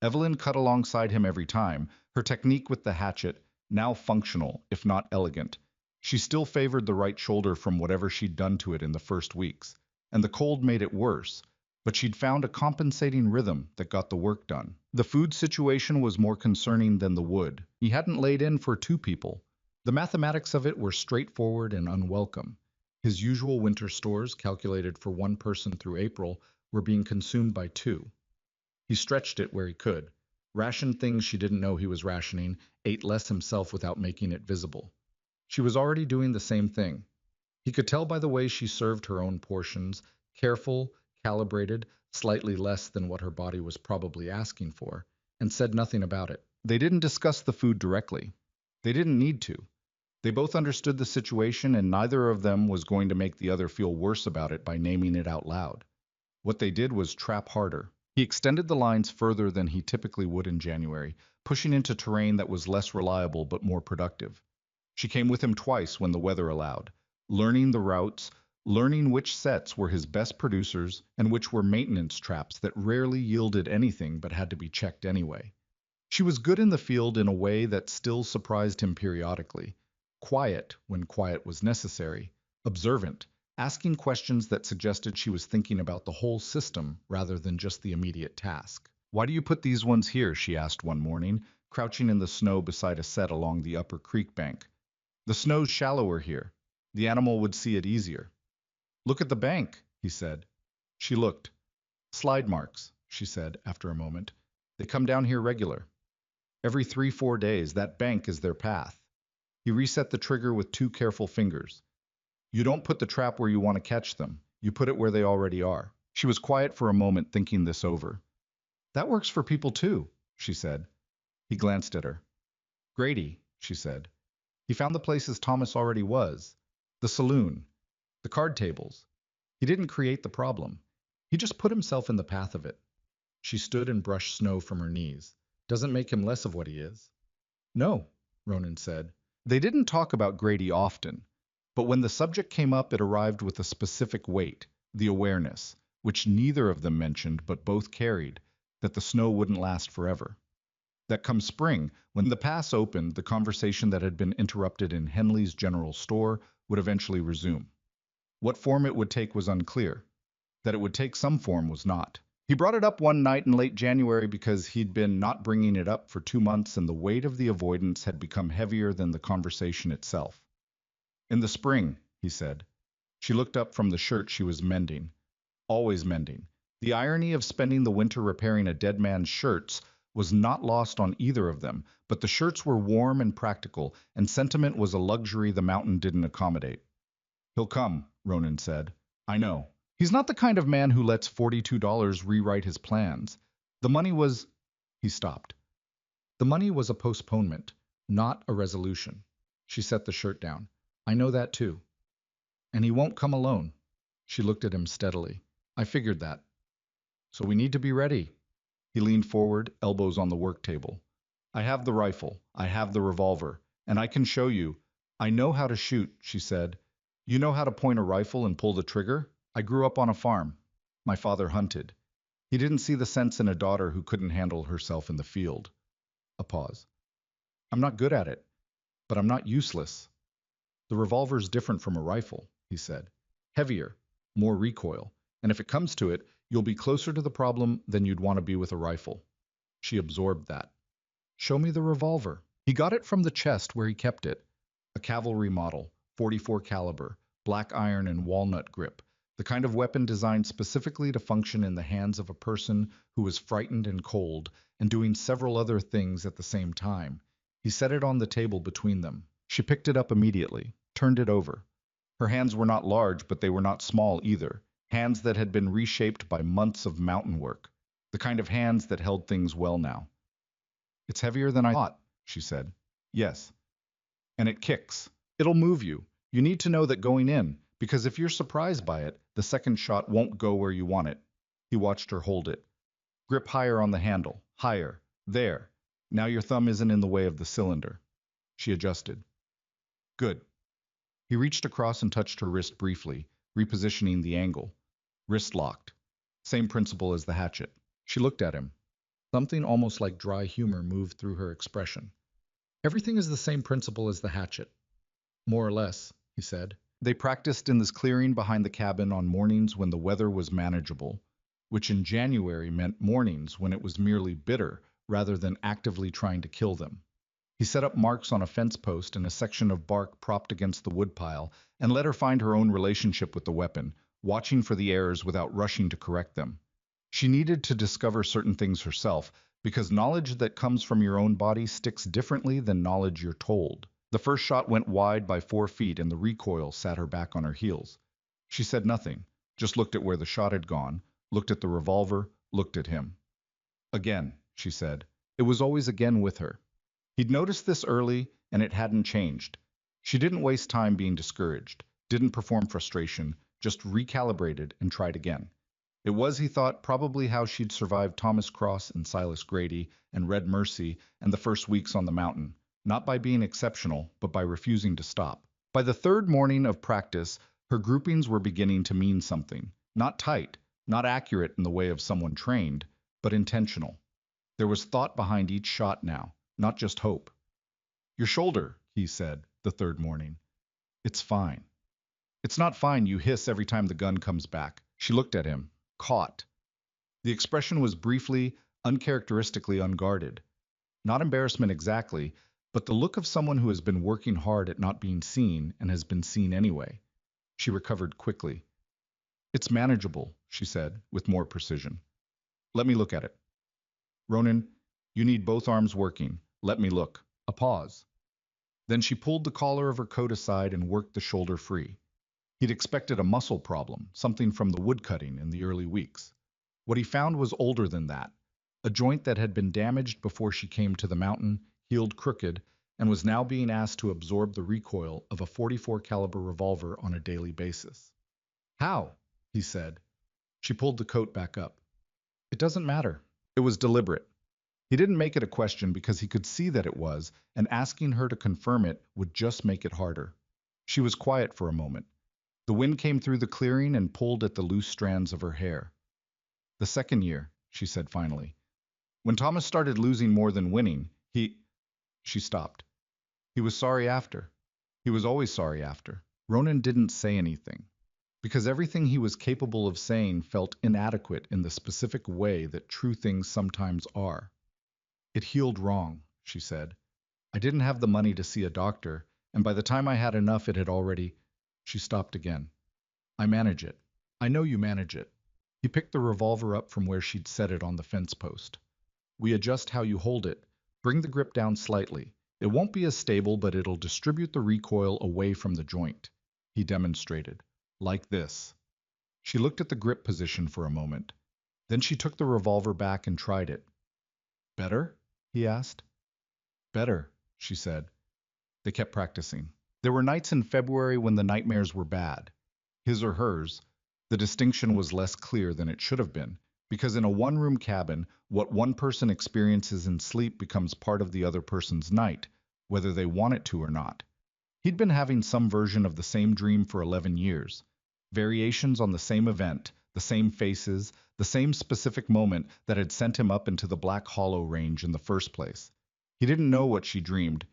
Evelyn cut alongside him every time, her technique with the hatchet, now functional, if not elegant. She still favored the right shoulder from whatever she'd done to it in the first weeks, and the cold made it worse, but she'd found a compensating rhythm that got the work done. The food situation was more concerning than the wood. He hadn't laid in for 2 people. The mathematics of it were straightforward and unwelcome. His usual winter stores, calculated for 1 person through April, were being consumed by 2. He stretched it where he could, rationed things she didn't know he was rationing, ate less himself without making it visible. She was already doing the same thing. He could tell by the way she served her own portions, careful, calibrated, slightly less than what her body was probably asking for, and said nothing about it. They didn't discuss the food directly. They didn't need to. They both understood the situation, and neither of them was going to make the other feel worse about it by naming it out loud. What they did was trap harder. He extended the lines further than he typically would in January, pushing into terrain that was less reliable but more productive. She came with him twice when the weather allowed, learning the routes, learning which sets were his best producers and which were maintenance traps that rarely yielded anything but had to be checked anyway. She was good in the field in a way that still surprised him periodically. Quiet when quiet was necessary, observant, asking questions that suggested she was thinking about the whole system rather than just the immediate task. "Why do you put these ones here?" she asked one morning, crouching in the snow beside a set along the upper creek bank. "The snow's shallower here. The animal would see it easier." "Look at the bank," he said. She looked. "Slide marks," she said after a moment. "They come down here regular. Every 3-4 days, that bank is their path." He reset the trigger with 2 careful fingers. "You don't put the trap where you want to catch them. You put it where they already are." She was quiet for a moment, thinking this over. "That works for people too," she said. He glanced at her. "Grady," she said. "He found the places Thomas already was. The saloon. The card tables. He didn't create the problem. He just put himself in the path of it." She stood and brushed snow from her knees. "Doesn't make him less of what he is." "No," Ronan said. They didn't talk about Grady often, but when the subject came up it arrived with a specific weight, the awareness, which neither of them mentioned but both carried, that the snow wouldn't last forever. That come spring, when the pass opened, the conversation that had been interrupted in Henley's general store would eventually resume. What form it would take was unclear. That it would take some form was not. He brought it up one night in late January because he'd been not bringing it up for 2 months and the weight of the avoidance had become heavier than the conversation itself. "In the spring," he said. She looked up from the shirt she was mending. Always mending. The irony of spending the winter repairing a dead man's shirts was not lost on either of them, but the shirts were warm and practical, and sentiment was a luxury the mountain didn't accommodate. "He'll come," Ronan said. "I know. He's not the kind of man who lets $42 rewrite his plans. The money was—" He stopped. "The money was a postponement, not a resolution." She set the shirt down. "I know that too. And he won't come alone." She looked at him steadily. "I figured that. So we need to be ready." He leaned forward, elbows on the work table. "I have the rifle. I have the revolver. And I can show you. I know how to shoot," she said. "You know how to point a rifle and pull the trigger? I grew up on a farm. My father hunted. He didn't see the sense in a daughter who couldn't handle herself in the field." A pause. "I'm not good at it, but I'm not useless." "The revolver's different from a rifle," he said. "Heavier, more recoil, and if it comes to it, you'll be closer to the problem than you'd want to be with a rifle." She absorbed that. "Show me the revolver." He got it from the chest where he kept it. A cavalry model, 44 caliber, black iron and walnut grip, the kind of weapon designed specifically to function in the hands of a person who was frightened and cold, and doing several other things at the same time. He set it on the table between them. She picked it up immediately, turned it over. Her hands were not large, but they were not small either. Hands that had been reshaped by months of mountain work. The kind of hands that held things well now. "It's heavier than I thought," she said. "Yes. And it kicks. It'll move you. You need to know that going in, because if you're surprised by it, the second shot won't go where you want it." He watched her hold it. "Grip higher on the handle. Higher. There. Now your thumb isn't in the way of the cylinder." She adjusted. "Good." He reached across and touched her wrist briefly, repositioning the angle. Wrist locked. Same principle as the hatchet. She looked at him. Something almost like dry humor moved through her expression. "Everything is the same principle as the hatchet." "More or less," he said. They practiced in this clearing behind the cabin on mornings when the weather was manageable, which in January meant mornings when it was merely bitter rather than actively trying to kill them. He set up marks on a fence post and a section of bark propped against the woodpile and let her find her own relationship with the weapon, watching for the errors without rushing to correct them. She needed to discover certain things herself, because knowledge that comes from your own body sticks differently than knowledge you're told. The first shot went wide by 4 feet and the recoil sat her back on her heels. She said nothing, just looked at where the shot had gone, looked at the revolver, looked at him. "Again," she said. It was always again with her. He'd noticed this early, and it hadn't changed. She didn't waste time being discouraged, didn't perform frustration, just recalibrated and tried again. It was, he thought, probably how she'd survived Thomas Cross and Silas Grady and Red Mercy and the first weeks on the mountain, not by being exceptional, but by refusing to stop. By the 3rd morning of practice, her groupings were beginning to mean something. Not tight, not accurate in the way of someone trained, but intentional. There was thought behind each shot now, not just hope. "Your shoulder," he said, the 3rd morning. "It's fine." It's not fine, you hiss every time the gun comes back. She looked at him. Caught. The expression was briefly, uncharacteristically unguarded. Not embarrassment exactly, but the look of someone who has been working hard at not being seen and has been seen anyway. She recovered quickly. It's manageable, she said, with more precision. Let me look at it. Ronan, you need both arms working. Let me look. A pause. Then she pulled the collar of her coat aside and worked the shoulder free. He'd expected a muscle problem, something from the woodcutting in the early weeks. What he found was older than that, a joint that had been damaged before she came to the mountain, healed crooked, and was now being asked to absorb the recoil of a 44 caliber revolver on a daily basis. How? He said. She pulled the coat back up. It doesn't matter. It was deliberate. He didn't make it a question because he could see that it was, and asking her to confirm it would just make it harder. She was quiet for a moment. The wind came through the clearing and pulled at the loose strands of her hair. The second year, she said finally. When Thomas started losing more than winning, She stopped. He was sorry after. He was always sorry after. Ronan didn't say anything, because everything he was capable of saying felt inadequate in the specific way that true things sometimes are. It healed wrong, she said. I didn't have the money to see a doctor, and by the time I had enough it had already... She stopped again. I manage it. I know you manage it. He picked the revolver up from where she'd set it on the fence post. We adjust how you hold it. Bring the grip down slightly. It won't be as stable, but it'll distribute the recoil away from the joint. He demonstrated. Like this. She looked at the grip position for a moment. Then she took the revolver back and tried it. Better? He asked. Better, she said. They kept practicing. There were nights in February when the nightmares were bad. His or hers. The distinction was less clear than it should have been, because in a one-room cabin, what one person experiences in sleep becomes part of the other person's night, whether they want it to or not. He'd been having some version of the same dream for 11 years. Variations on the same event, the same faces, the same specific moment that had sent him up into the Black Hollow range in the first place. He didn't know what she dreamed.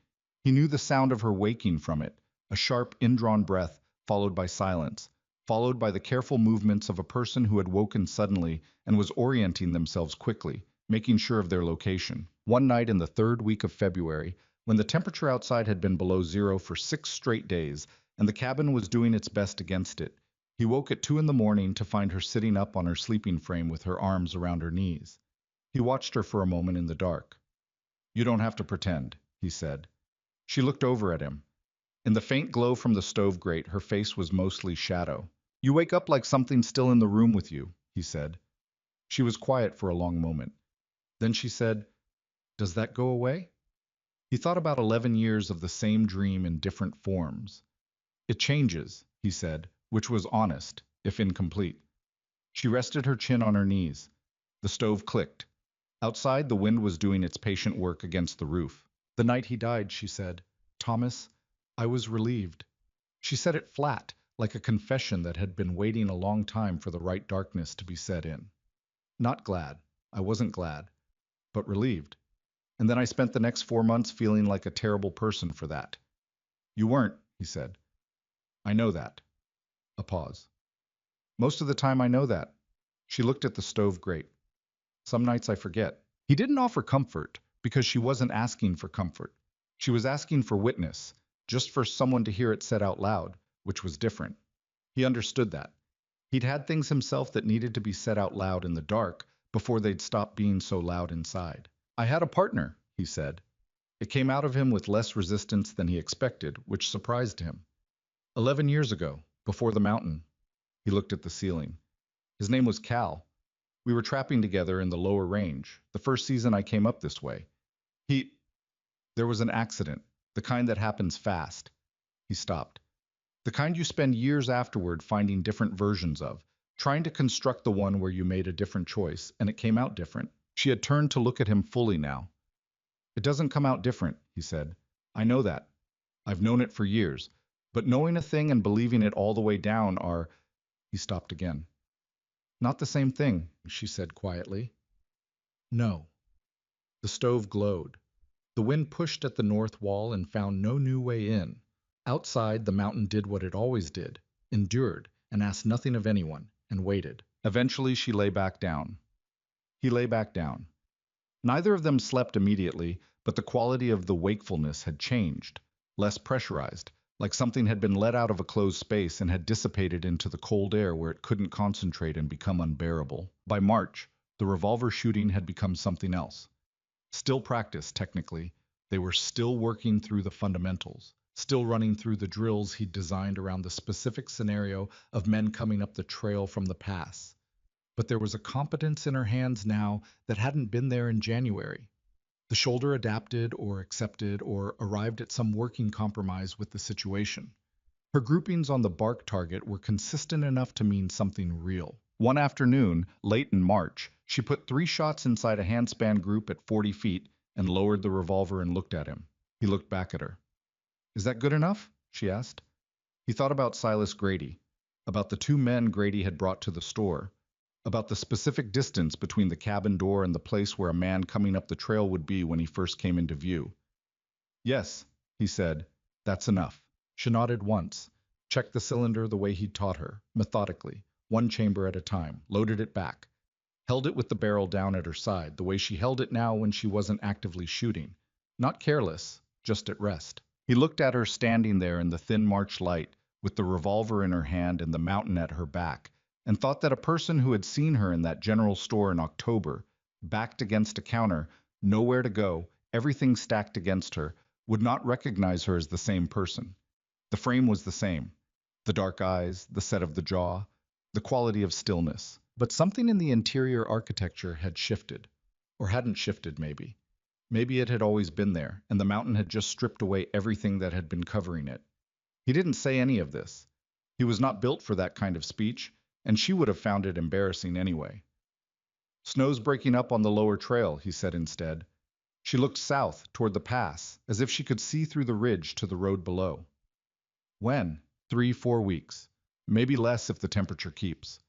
He knew the sound of her waking from it, a sharp, indrawn breath, followed by silence, followed by the careful movements of a person who had woken suddenly and was orienting themselves quickly, making sure of their location. One night in the third week of February, when the temperature outside had been below zero for 6 straight days, and the cabin was doing its best against it, he woke at 2 in the morning to find her sitting up on her sleeping frame with her arms around her knees. He watched her for a moment in the dark. You don't have to pretend, he said. She looked over at him. In the faint glow from the stove grate, her face was mostly shadow. You wake up like something's still in the room with you, he said. She was quiet for a long moment. Then she said, Does that go away? He thought about 11 years of the same dream in different forms. It changes, he said, which was honest, if incomplete. She rested her chin on her knees. The stove clicked. Outside, the wind was doing its patient work against the roof. The night he died, she said, Thomas, I was relieved. She said it flat, like a confession that had been waiting a long time for the right darkness to be set in. Not glad. I wasn't glad, but relieved. And then I spent the next 4 months feeling like a terrible person for that. You weren't, he said. I know that. A pause. Most of the time I know that. She looked at the stove grate. Some nights I forget. He didn't offer comfort, because she wasn't asking for comfort. She was asking for witness, just for someone to hear it said out loud, which was different. He understood that. He'd had things himself that needed to be said out loud in the dark before they'd stop being so loud inside. I had a partner, he said. It came out of him with less resistance than he expected, which surprised him. 11 years ago, before the mountain. He looked at the ceiling. His name was Cal. We were trapping together in the lower range, the first season I came up this way. There was an accident, the kind that happens fast. He stopped. The kind you spend years afterward finding different versions of, trying to construct the one where you made a different choice, and it came out different. She had turned to look at him fully now. It doesn't come out different, he said. I know that. I've known it for years. But knowing a thing and believing it all the way down are... He stopped again. Not the same thing, she said quietly. No. The stove glowed. The wind pushed at the north wall and found no new way in. Outside, the mountain did what it always did. endured, and asked nothing of anyone, and waited. Eventually she lay back down. He lay back down. Neither of them slept immediately, but the quality of the wakefulness had changed, less pressurized, like something had been let out of a closed space and had dissipated into the cold air where it couldn't concentrate and become unbearable. By March, the revolver shooting had become something else. Still practice, technically. They were still working through the fundamentals, still running through the drills he'd designed around the specific scenario of men coming up the trail from the pass. But there was a competence in her hands now that hadn't been there in January. The shoulder adapted or accepted or arrived at some working compromise with the situation. Her groupings on the bark target were consistent enough to mean something real. One afternoon, late in March, she put 3 shots inside a handspan group at 40 feet and lowered the revolver and looked at him. He looked back at her. "Is that good enough?" she asked. He thought about Silas Grady, about the 2 men Grady had brought to the store, about the specific distance between the cabin door and the place where a man coming up the trail would be when he first came into view. "Yes," he said, "that's enough." She nodded once, checked the cylinder the way he'd taught her, methodically, 1 chamber at a time, loaded it back, held it with the barrel down at her side, the way she held it now when she wasn't actively shooting. Not careless, just at rest. He looked at her standing there in the thin March light, with the revolver in her hand and the mountain at her back, and thought that a person who had seen her in that general store in October, backed against a counter, nowhere to go, everything stacked against her, would not recognize her as the same person. The frame was the same. The dark eyes, the set of the jaw, the quality of stillness. But something in the interior architecture had shifted. Or hadn't shifted, maybe. Maybe it had always been there, and the mountain had just stripped away everything that had been covering it. He didn't say any of this. He was not built for that kind of speech, and she would have found it embarrassing anyway. "Snow's breaking up on the lower trail," he said instead. She looked south, toward the pass, as if she could see through the ridge to the road below. "When?" 3-4 weeks. Maybe less if the temperature keeps.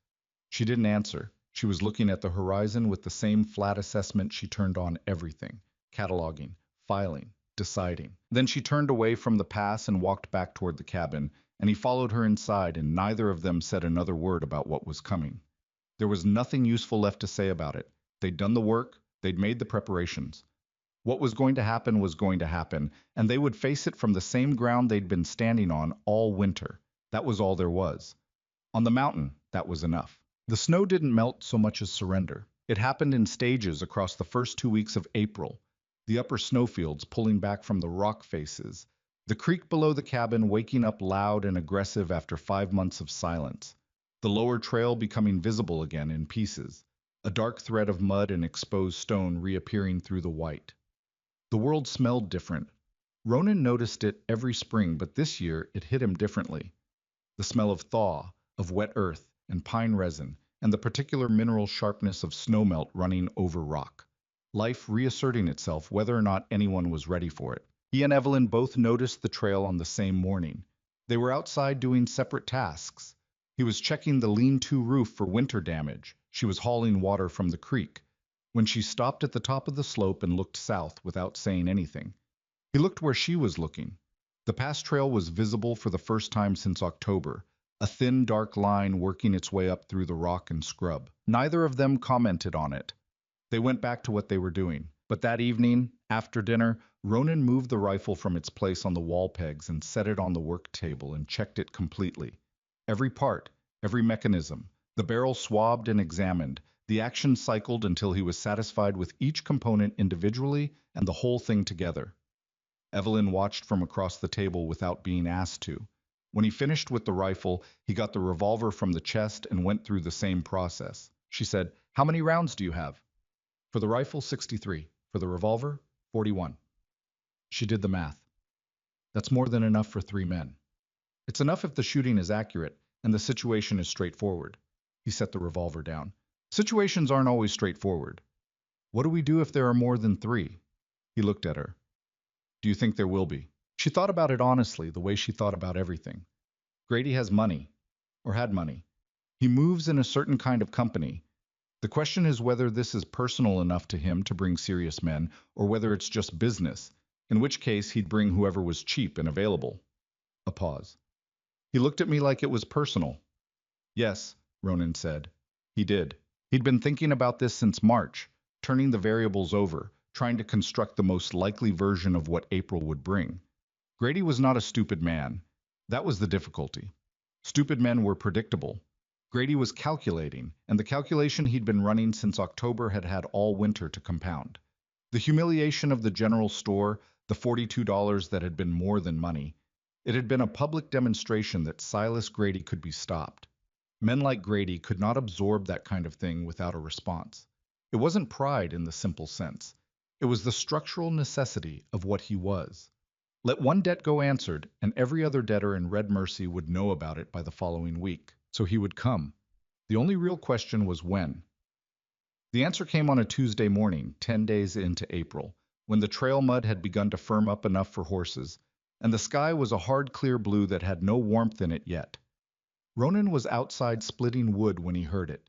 She didn't answer. She was looking at the horizon with the same flat assessment she turned on everything, cataloging, filing, deciding. Then she turned away from the pass and walked back toward the cabin, and he followed her inside, and neither of them said another word about what was coming. There was nothing useful left to say about it. They'd done the work, they'd made the preparations. What was going to happen, and they would face it from the same ground they'd been standing on all winter. That was all there was. On the mountain, that was enough. The snow didn't melt so much as surrender. It happened in stages across the first 2 weeks of April, the upper snowfields pulling back from the rock faces, the creek below the cabin waking up loud and aggressive after 5 months of silence, the lower trail becoming visible again in pieces, a dark thread of mud and exposed stone reappearing through the white. The world smelled different. Ronan noticed it every spring, but this year it hit him differently. The smell of thaw, of wet earth and pine resin, and the particular mineral sharpness of snowmelt running over rock. Life reasserting itself whether or not anyone was ready for it. He and Evelyn both noticed the trail on the same morning. They were outside doing separate tasks. He was checking the lean-to roof for winter damage. She was hauling water from the creek. When she stopped at the top of the slope and looked south without saying anything. He looked where she was looking. The pass trail was visible for the first time since October, a thin dark line working its way up through the rock and scrub. Neither of them commented on it. They went back to what they were doing. But that evening, after dinner, Ronan moved the rifle from its place on the wall pegs and set it on the work table and checked it completely. Every part, every mechanism, the barrel swabbed and examined, the action cycled until he was satisfied with each component individually and the whole thing together. Evelyn watched from across the table without being asked to. When he finished with the rifle, he got the revolver from the chest and went through the same process. She said, "How many rounds do you have?" "For the rifle, 63. For the revolver, 41. She did the math. "That's more than enough for 3 men. It's enough if the shooting is accurate and the situation is straightforward." He set the revolver down. "Situations aren't always straightforward. What do we do if there are more than 3? He looked at her. "Do you think there will be?" She thought about it honestly, the way she thought about everything. Grady has money, or had money. He moves in a certain kind of company. The question is whether this is personal enough to him to bring serious men, or whether it's just business, in which case he'd bring whoever was cheap and available. A pause. He looked at me like it was personal. Yes, Ronan said. He did. He'd been thinking about this since March, turning the variables over, trying to construct the most likely version of what April would bring. Grady was not a stupid man. That was the difficulty. Stupid men were predictable. Grady was calculating, and the calculation he'd been running since October had had all winter to compound. The humiliation of the general store, the $42 that had been more than money. It had been a public demonstration that Silas Grady could be stopped. Men like Grady could not absorb that kind of thing without a response. It wasn't pride in the simple sense. It was the structural necessity of what he was. Let one debt go answered, and every other debtor in Red Mercy would know about it by the following week. So he would come. The only real question was when. The answer came on a Tuesday morning, 10 days into April, when the trail mud had begun to firm up enough for horses, and the sky was a hard, clear blue that had no warmth in it yet. Ronan was outside splitting wood when he heard it,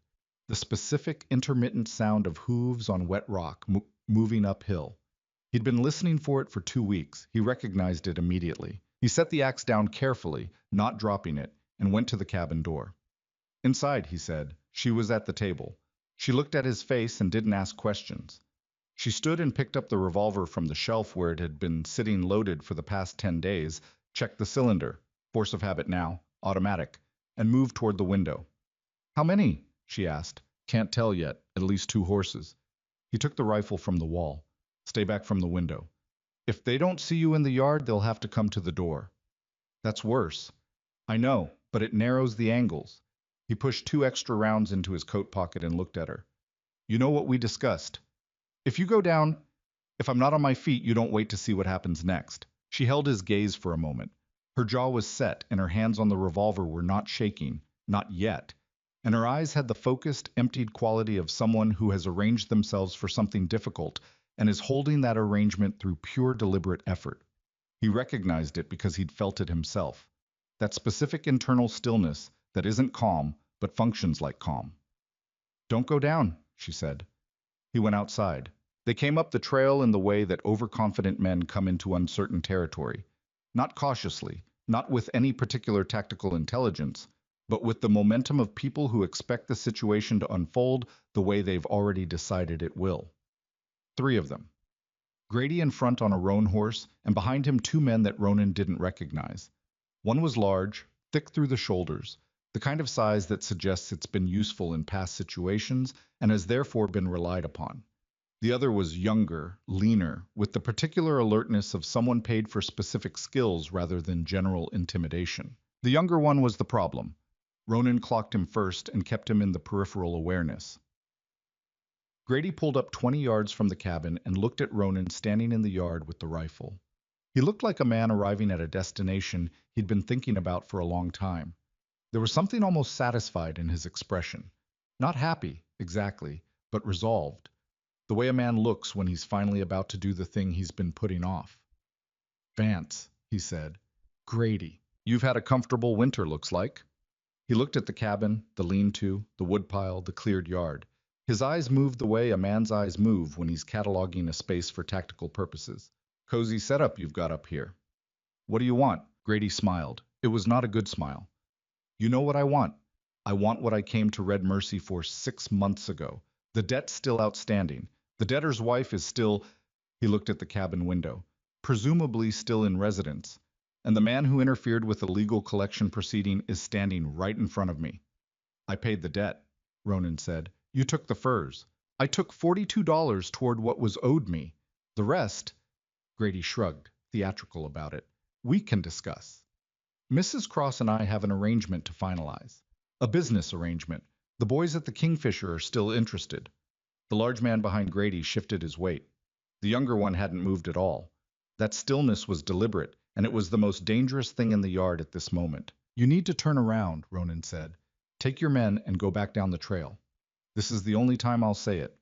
the specific, intermittent sound of hooves on wet rock moving uphill. He'd been listening for it for 2 weeks. He recognized it immediately. He set the axe down carefully, not dropping it, and went to the cabin door. Inside, he said. She was at the table. She looked at his face and didn't ask questions. She stood and picked up the revolver from the shelf where it had been sitting loaded for the past 10 days, checked the cylinder, force of habit now, automatic, and moved toward the window. How many? She asked. Can't tell yet, at least 2 horses. He took the rifle from the wall. Stay back from the window. If they don't see you in the yard, they'll have to come to the door. That's worse. I know, but it narrows the angles. He pushed 2 extra rounds into his coat pocket and looked at her. You know what we discussed. If you go down, if I'm not on my feet, you don't wait to see what happens next. She held his gaze for a moment. Her jaw was set, and her hands on the revolver were not shaking, not yet. And her eyes had the focused, emptied quality of someone who has arranged themselves for something difficult and is holding that arrangement through pure deliberate effort. He recognized it because he'd felt it himself. That specific internal stillness that isn't calm, but functions like calm. Don't go down, she said. He went outside. They came up the trail in the way that overconfident men come into uncertain territory. Not cautiously, not with any particular tactical intelligence, but with the momentum of people who expect the situation to unfold the way they've already decided it will. 3 of them. Grady in front on a roan horse, and behind him 2 men that Ronan didn't recognize. One was large, thick through the shoulders, the kind of size that suggests it's been useful in past situations and has therefore been relied upon. The other was younger, leaner, with the particular alertness of someone paid for specific skills rather than general intimidation. The younger one was the problem. Ronan clocked him first and kept him in the peripheral awareness. Grady pulled up 20 yards from the cabin and looked at Ronan standing in the yard with the rifle. He looked like a man arriving at a destination he'd been thinking about for a long time. There was something almost satisfied in his expression. Not happy, exactly, but resolved. The way a man looks when he's finally about to do the thing he's been putting off. Vance, he said. Grady, you've had a comfortable winter, looks like. He looked at the cabin, the lean-to, the woodpile, the cleared yard. His eyes moved the way a man's eyes move when he's cataloging a space for tactical purposes. Cozy setup you've got up here. What do you want? Grady smiled. It was not a good smile. You know what I want. I want what I came to Red Mercy for 6 months ago. The debt's still outstanding. The debtor's wife is still, he looked at the cabin window, presumably still in residence. And the man who interfered with the legal collection proceeding is standing right in front of me. I paid the debt, Ronan said. You took the furs. I took $42 toward what was owed me. The rest, Grady shrugged, theatrical about it, we can discuss. Mrs. Cross and I have an arrangement to finalize. A business arrangement. The boys at the Kingfisher are still interested. The large man behind Grady shifted his weight. The younger one hadn't moved at all. That stillness was deliberate, and it was the most dangerous thing in the yard at this moment. You need to turn around, Ronan said. Take your men and go back down the trail. This is the only time I'll say it.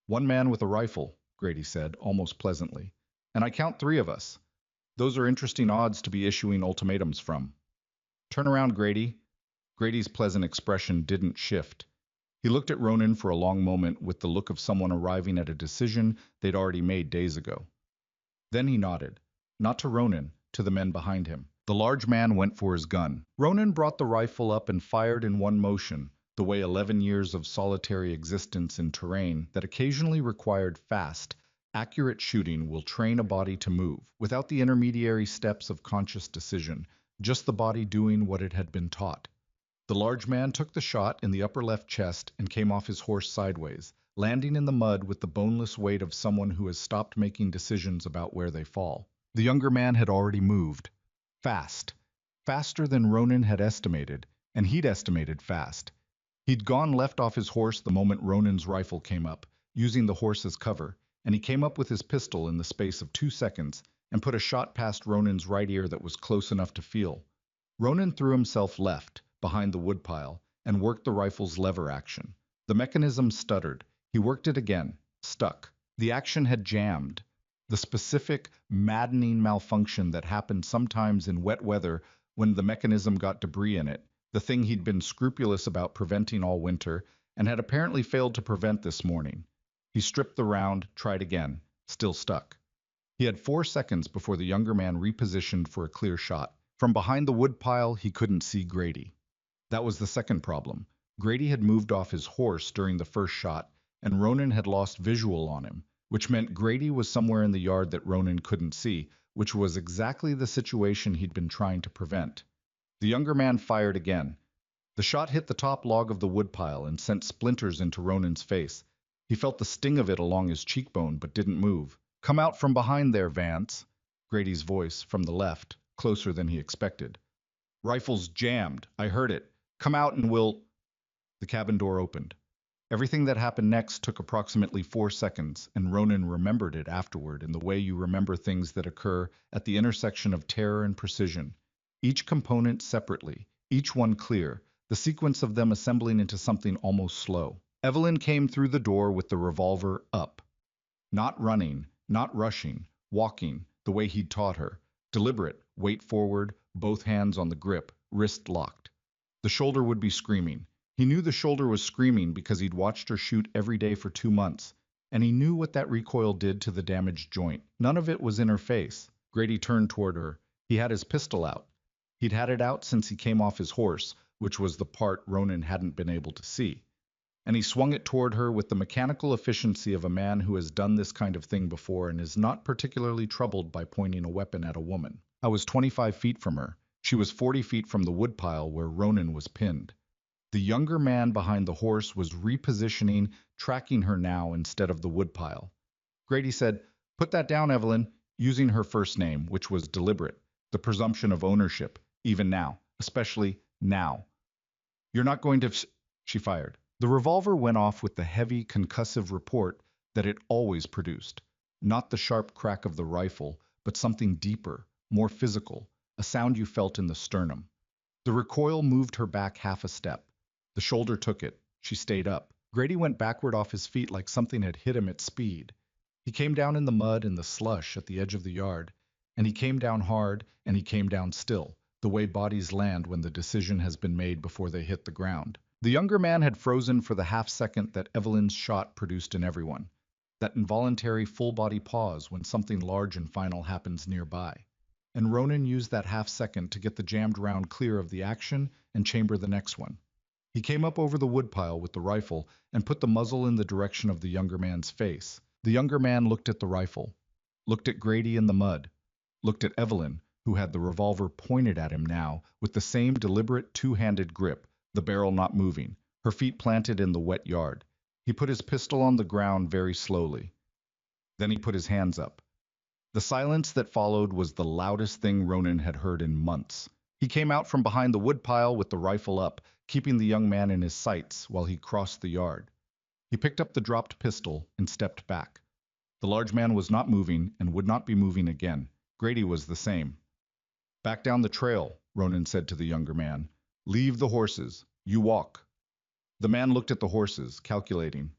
1 man with a rifle, Grady said, almost pleasantly. And I count 3 of us. Those are interesting odds to be issuing ultimatums from. Turn around, Grady. Grady's pleasant expression didn't shift. He looked at Ronan for a long moment with the look of someone arriving at a decision they'd already made days ago. Then he nodded, not to Ronan, to the men behind him. The large man went for his gun. Ronan brought the rifle up and fired in one motion, the way 11 years of solitary existence in terrain that occasionally required fast, accurate shooting will train a body to move, without the intermediary steps of conscious decision, just the body doing what it had been taught. The large man took the shot in the upper left chest and came off his horse sideways, landing in the mud with the boneless weight of someone who has stopped making decisions about where they fall. The younger man had already moved. Fast. Faster than Ronan had estimated, and he'd estimated fast. He'd gone left off his horse the moment Ronan's rifle came up, using the horse as cover, and he came up with his pistol in the space of 2 seconds and put a shot past Ronan's right ear that was close enough to feel. Ronan threw himself left, behind the woodpile, and worked the rifle's lever action. The mechanism stuttered. He worked it again. Stuck. The action had jammed. The specific, maddening malfunction that happened sometimes in wet weather when the mechanism got debris in it, the thing he'd been scrupulous about preventing all winter, and had apparently failed to prevent this morning. He stripped the round, tried again, still stuck. He had 4 seconds before the younger man repositioned for a clear shot. From behind the woodpile, he couldn't see Grady. That was the second problem. Grady had moved off his horse during the first shot, and Ronan had lost visual on him, which meant Grady was somewhere in the yard that Ronan couldn't see, which was exactly the situation he'd been trying to prevent. The younger man fired again. The shot hit the top log of the woodpile and sent splinters into Ronan's face. He felt the sting of it along his cheekbone, but didn't move. "Come out from behind there, Vance," Grady's voice, from the left, closer than he expected. "Rifle's jammed. I heard it. Come out and we'll—" The cabin door opened. Everything that happened next took approximately 4 seconds, and Ronan remembered it afterward in the way you remember things that occur at the intersection of terror and precision. Each component separately, each one clear, the sequence of them assembling into something almost slow. Evelyn came through the door with the revolver up. Not running, not rushing, walking, the way he'd taught her. Deliberate, weight forward, both hands on the grip, wrist locked. The shoulder would be screaming. He knew the shoulder was screaming because he'd watched her shoot every day for 2 months, and he knew what that recoil did to the damaged joint. None of it was in her face. Grady turned toward her. He had his pistol out. He'd had it out since he came off his horse, which was the part Ronan hadn't been able to see. And he swung it toward her with the mechanical efficiency of a man who has done this kind of thing before and is not particularly troubled by pointing a weapon at a woman. I was 25 feet from her. She was 40 feet from the woodpile where Ronan was pinned. The younger man behind the horse was repositioning, tracking her now instead of the woodpile. Grady said, "Put that down, Evelyn," using her first name, which was deliberate, the presumption of ownership, even now, especially now. "You're not going to—" She fired. The revolver went off with the heavy, concussive report that it always produced. Not the sharp crack of the rifle, but something deeper, more physical, a sound you felt in the sternum. The recoil moved her back half a step. The shoulder took it. She stayed up. Grady went backward off his feet like something had hit him at speed. He came down in the mud and the slush at the edge of the yard, and he came down hard, and he came down still, the way bodies land when the decision has been made before they hit the ground. The younger man had frozen for the half-second that Evelyn's shot produced in everyone, that involuntary full-body pause when something large and final happens nearby. And Ronan used that half-second to get the jammed round clear of the action and chamber the next one. He came up over the woodpile with the rifle and put the muzzle in the direction of the younger man's face. The younger man looked at the rifle, looked at Grady in the mud, looked at Evelyn, who had the revolver pointed at him now with the same deliberate two-handed grip, the barrel not moving, her feet planted in the wet yard. He put his pistol on the ground very slowly. Then he put his hands up. The silence that followed was the loudest thing Ronan had heard in months. He came out from behind the woodpile with the rifle up, keeping the young man in his sights while he crossed the yard. He picked up the dropped pistol and stepped back. The large man was not moving and would not be moving again. Grady was the same. "Back down the trail," Ronan said to the younger man. "Leave the horses. You walk." The man looked at the horses, calculating.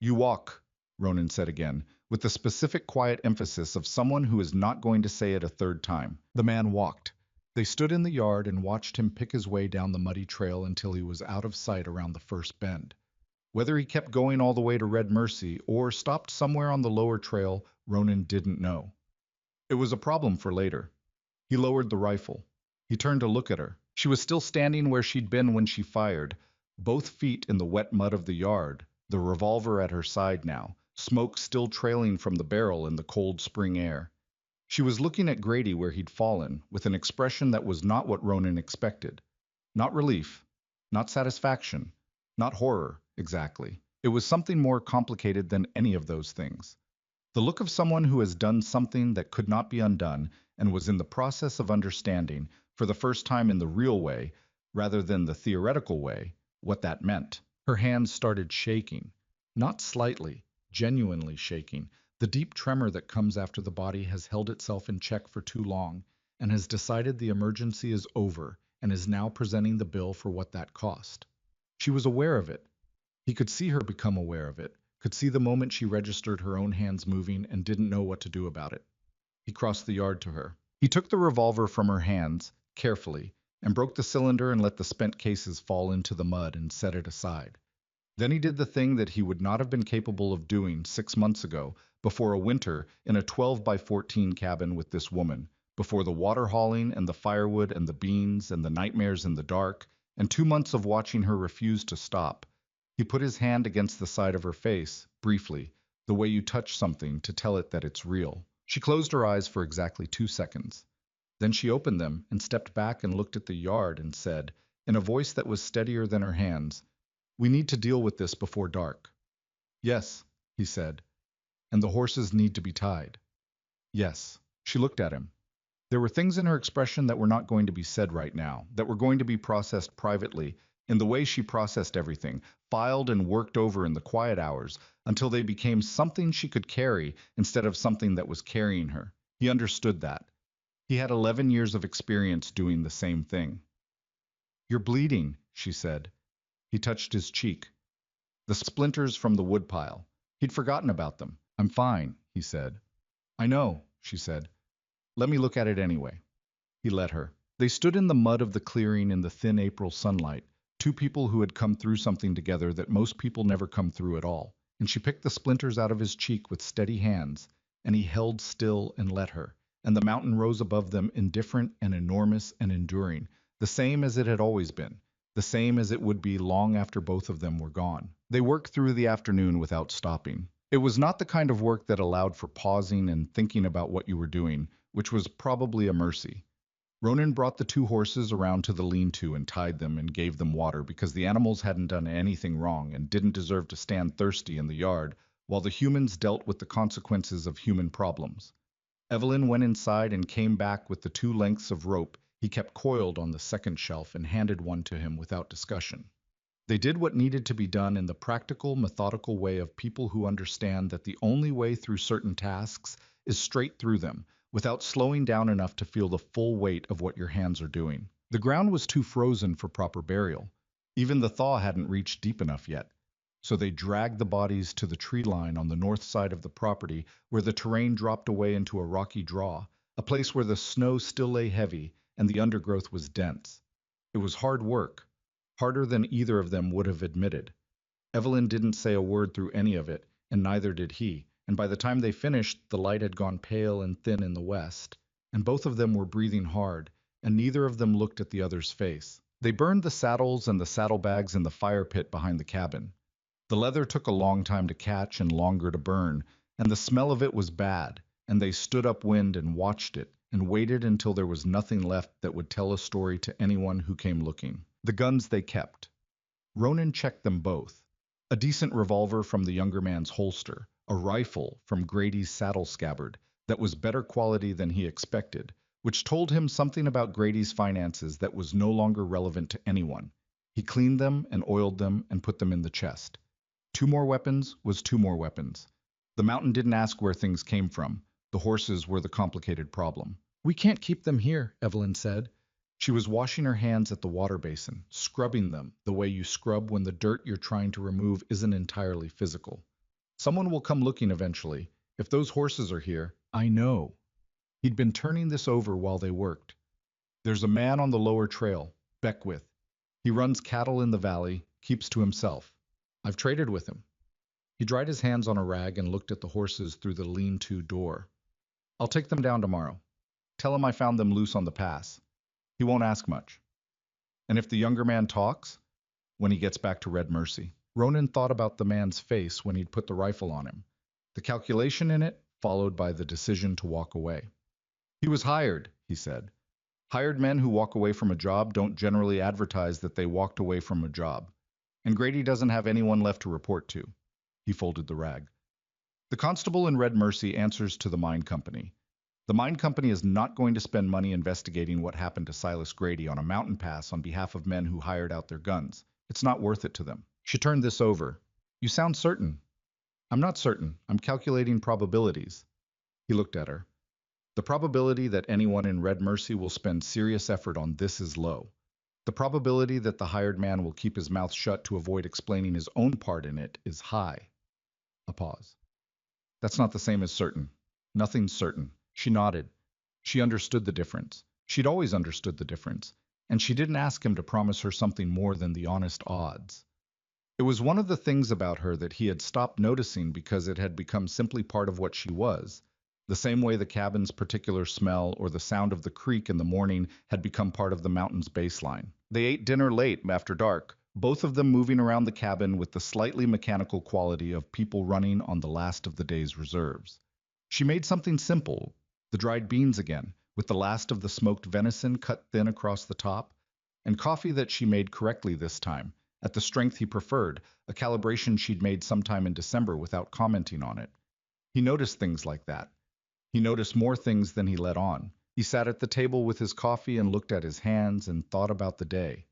"You walk," Ronan said again, with the specific quiet emphasis of someone who is not going to say it a third time. The man walked. They stood in the yard and watched him pick his way down the muddy trail until he was out of sight around the first bend. Whether he kept going all the way to Red Mercy or stopped somewhere on the lower trail, Ronan didn't know. It was a problem for later. He lowered the rifle. He turned to look at her. She was still standing where she'd been when she fired, both feet in the wet mud of the yard, the revolver at her side now, smoke still trailing from the barrel in the cold spring air. She was looking at Grady where he'd fallen, with an expression that was not what Ronan expected. Not relief, not satisfaction, not horror, exactly. It was something more complicated than any of those things. The look of someone who has done something that could not be undone and was in the process of understanding, for the first time in the real way, rather than the theoretical way, what that meant. Her hands started shaking. Not slightly, genuinely shaking. The deep tremor that comes after the body has held itself in check for too long and has decided the emergency is over and is now presenting the bill for what that cost. She was aware of it. He could see her become aware of it, could see the moment she registered her own hands moving and didn't know what to do about it. He crossed the yard to her. He took the revolver from her hands, carefully, and broke the cylinder and let the spent cases fall into the mud and set it aside. Then he did the thing that he would not have been capable of doing 6 months ago, before a winter in a 12 by 14 cabin with this woman, before the water hauling and the firewood and the beans and the nightmares in the dark, and 2 months of watching her refuse to stop. He put his hand against the side of her face, briefly, the way you touch something to tell it that it's real. She closed her eyes for exactly 2 seconds. Then she opened them and stepped back and looked at the yard and said, in a voice that was steadier than her hands, "We need to deal with this before dark." "Yes," he said. "And the horses need to be tied." "Yes." She looked at him. There were things in her expression that were not going to be said right now, that were going to be processed privately, in the way she processed everything, filed and worked over in the quiet hours, until they became something she could carry instead of something that was carrying her. He understood that. He had 11 years of experience doing the same thing. "You're bleeding," she said. He touched his cheek. The splinters from the woodpile. He'd forgotten about them. "I'm fine," he said. "I know," she said. "Let me look at it anyway." He let her. They stood in the mud of the clearing in the thin April sunlight, two people who had come through something together that most people never come through at all, and she picked the splinters out of his cheek with steady hands, and he held still and let her, and the mountain rose above them indifferent and enormous and enduring, the same as it had always been, the same as it would be long after both of them were gone. They worked through the afternoon without stopping. It was not the kind of work that allowed for pausing and thinking about what you were doing, which was probably a mercy. Ronan brought the two horses around to the lean-to and tied them and gave them water because the animals hadn't done anything wrong and didn't deserve to stand thirsty in the yard, while the humans dealt with the consequences of human problems. Evelyn went inside and came back with the 2 lengths of rope he kept coiled on the second shelf and handed one to him without discussion. They did what needed to be done in the practical, methodical way of people who understand that the only way through certain tasks is straight through them, without slowing down enough to feel the full weight of what your hands are doing. The ground was too frozen for proper burial. Even the thaw hadn't reached deep enough yet. So they dragged the bodies to the tree line on the north side of the property, where the terrain dropped away into a rocky draw, a place where the snow still lay heavy and the undergrowth was dense. It was hard work, harder than either of them would have admitted. Evelyn didn't say a word through any of it, and neither did he, and by the time they finished, the light had gone pale and thin in the west, and both of them were breathing hard, and neither of them looked at the other's face. They burned the saddles and the saddlebags in the fire pit behind the cabin. The leather took a long time to catch and longer to burn, and the smell of it was bad, and they stood upwind and watched it, and waited until there was nothing left that would tell a story to anyone who came looking. The guns they kept. Ronan checked them both. A decent revolver from the younger man's holster, a rifle from Grady's saddle scabbard that was better quality than he expected, which told him something about Grady's finances that was no longer relevant to anyone. He cleaned them and oiled them and put them in the chest. 2 more weapons was 2 more weapons. The mountain didn't ask where things came from. The horses were the complicated problem. "We can't keep them here," Evelyn said. She was washing her hands at the water basin, scrubbing them the way you scrub when the dirt you're trying to remove isn't entirely physical. "Someone will come looking eventually. If those horses are here, I know." He'd been turning this over while they worked. "There's a man on the lower trail, Beckwith. He runs cattle in the valley, keeps to himself. I've traded with him." He dried his hands on a rag and looked at the horses through the lean-to door. "I'll take them down tomorrow. Tell him I found them loose on the pass. He won't ask much. And if the younger man talks, when he gets back to Red Mercy. Ronan thought about the man's face when he'd put the rifle on him. The calculation in it, followed by the decision to walk away. He was hired, he said. Hired men who walk away from a job don't generally advertise that they walked away from a job. And Grady doesn't have anyone left to report to. He folded the rag. The constable in Red Mercy answers to the mine company. The mine company is not going to spend money investigating what happened to Silas Grady on a mountain pass on behalf of men who hired out their guns. It's not worth it to them. She turned this over. You sound certain. I'm not certain. I'm calculating probabilities. He looked at her. The probability that anyone in Red Mercy will spend serious effort on this is low. The probability that the hired man will keep his mouth shut to avoid explaining his own part in it is high. A pause. That's not the same as certain. Nothing's certain. She nodded. She understood the difference. She'd always understood the difference. And she didn't ask him to promise her something more than the honest odds. It was one of the things about her that he had stopped noticing because it had become simply part of what she was, the same way the cabin's particular smell or the sound of the creek in the morning had become part of the mountain's baseline. They ate dinner late after dark, both of them moving around the cabin with the slightly mechanical quality of people running on the last of the day's reserves. She made something simple, the dried beans again, with the last of the smoked venison cut thin across the top, and coffee that she made correctly this time, at the strength he preferred, a calibration she'd made sometime in December without commenting on it. He noticed things like that. He noticed more things than he let on. He sat at the table with his coffee and looked at his hands and thought about the day.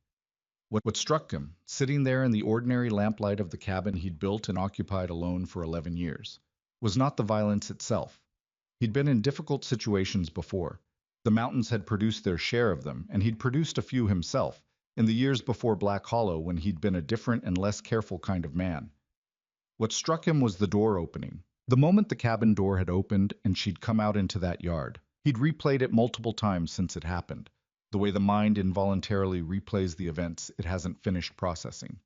What struck him, sitting there in the ordinary lamplight of the cabin he'd built and occupied alone for 11 years, was not the violence itself. He'd been in difficult situations before. The mountains had produced their share of them, and he'd produced a few himself, in the years before Black Hollow when he'd been a different and less careful kind of man. What struck him was the door opening. The moment the cabin door had opened and she'd come out into that yard. He'd replayed it multiple times since it happened, the way the mind involuntarily replays the events it hasn't finished processing.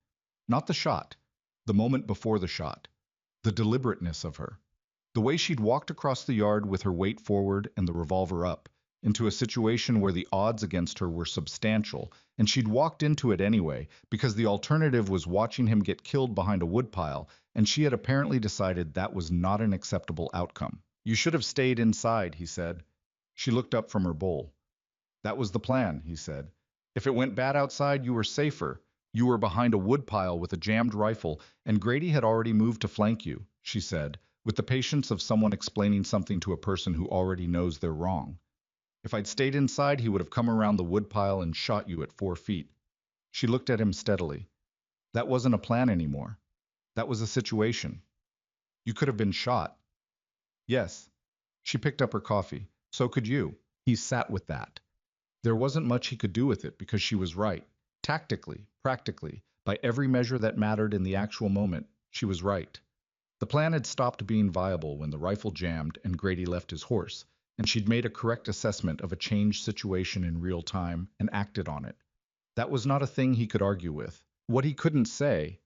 Not the shot, the moment before the shot, the deliberateness of her. The way she'd walked across the yard with her weight forward and the revolver up, into a situation where the odds against her were substantial, and she'd walked into it anyway, because the alternative was watching him get killed behind a woodpile, and she had apparently decided that was not an acceptable outcome. You should have stayed inside, he said. She looked up from her bowl. That was the plan, he said. If it went bad outside, you were safer. You were behind a woodpile with a jammed rifle, and Grady had already moved to flank you, she said, with the patience of someone explaining something to a person who already knows they're wrong. If I'd stayed inside, he would have come around the woodpile and shot you at 4 feet. She looked at him steadily. That wasn't a plan anymore. That was a situation. You could have been shot. Yes. She picked up her coffee. So could you. He sat with that. There wasn't much he could do with it because she was right. Tactically, practically, by every measure that mattered in the actual moment, she was right. The plan had stopped being viable when the rifle jammed and Grady left his horse, and she'd made a correct assessment of a changed situation in real time and acted on it. That was not a thing he could argue with. What he couldn't say,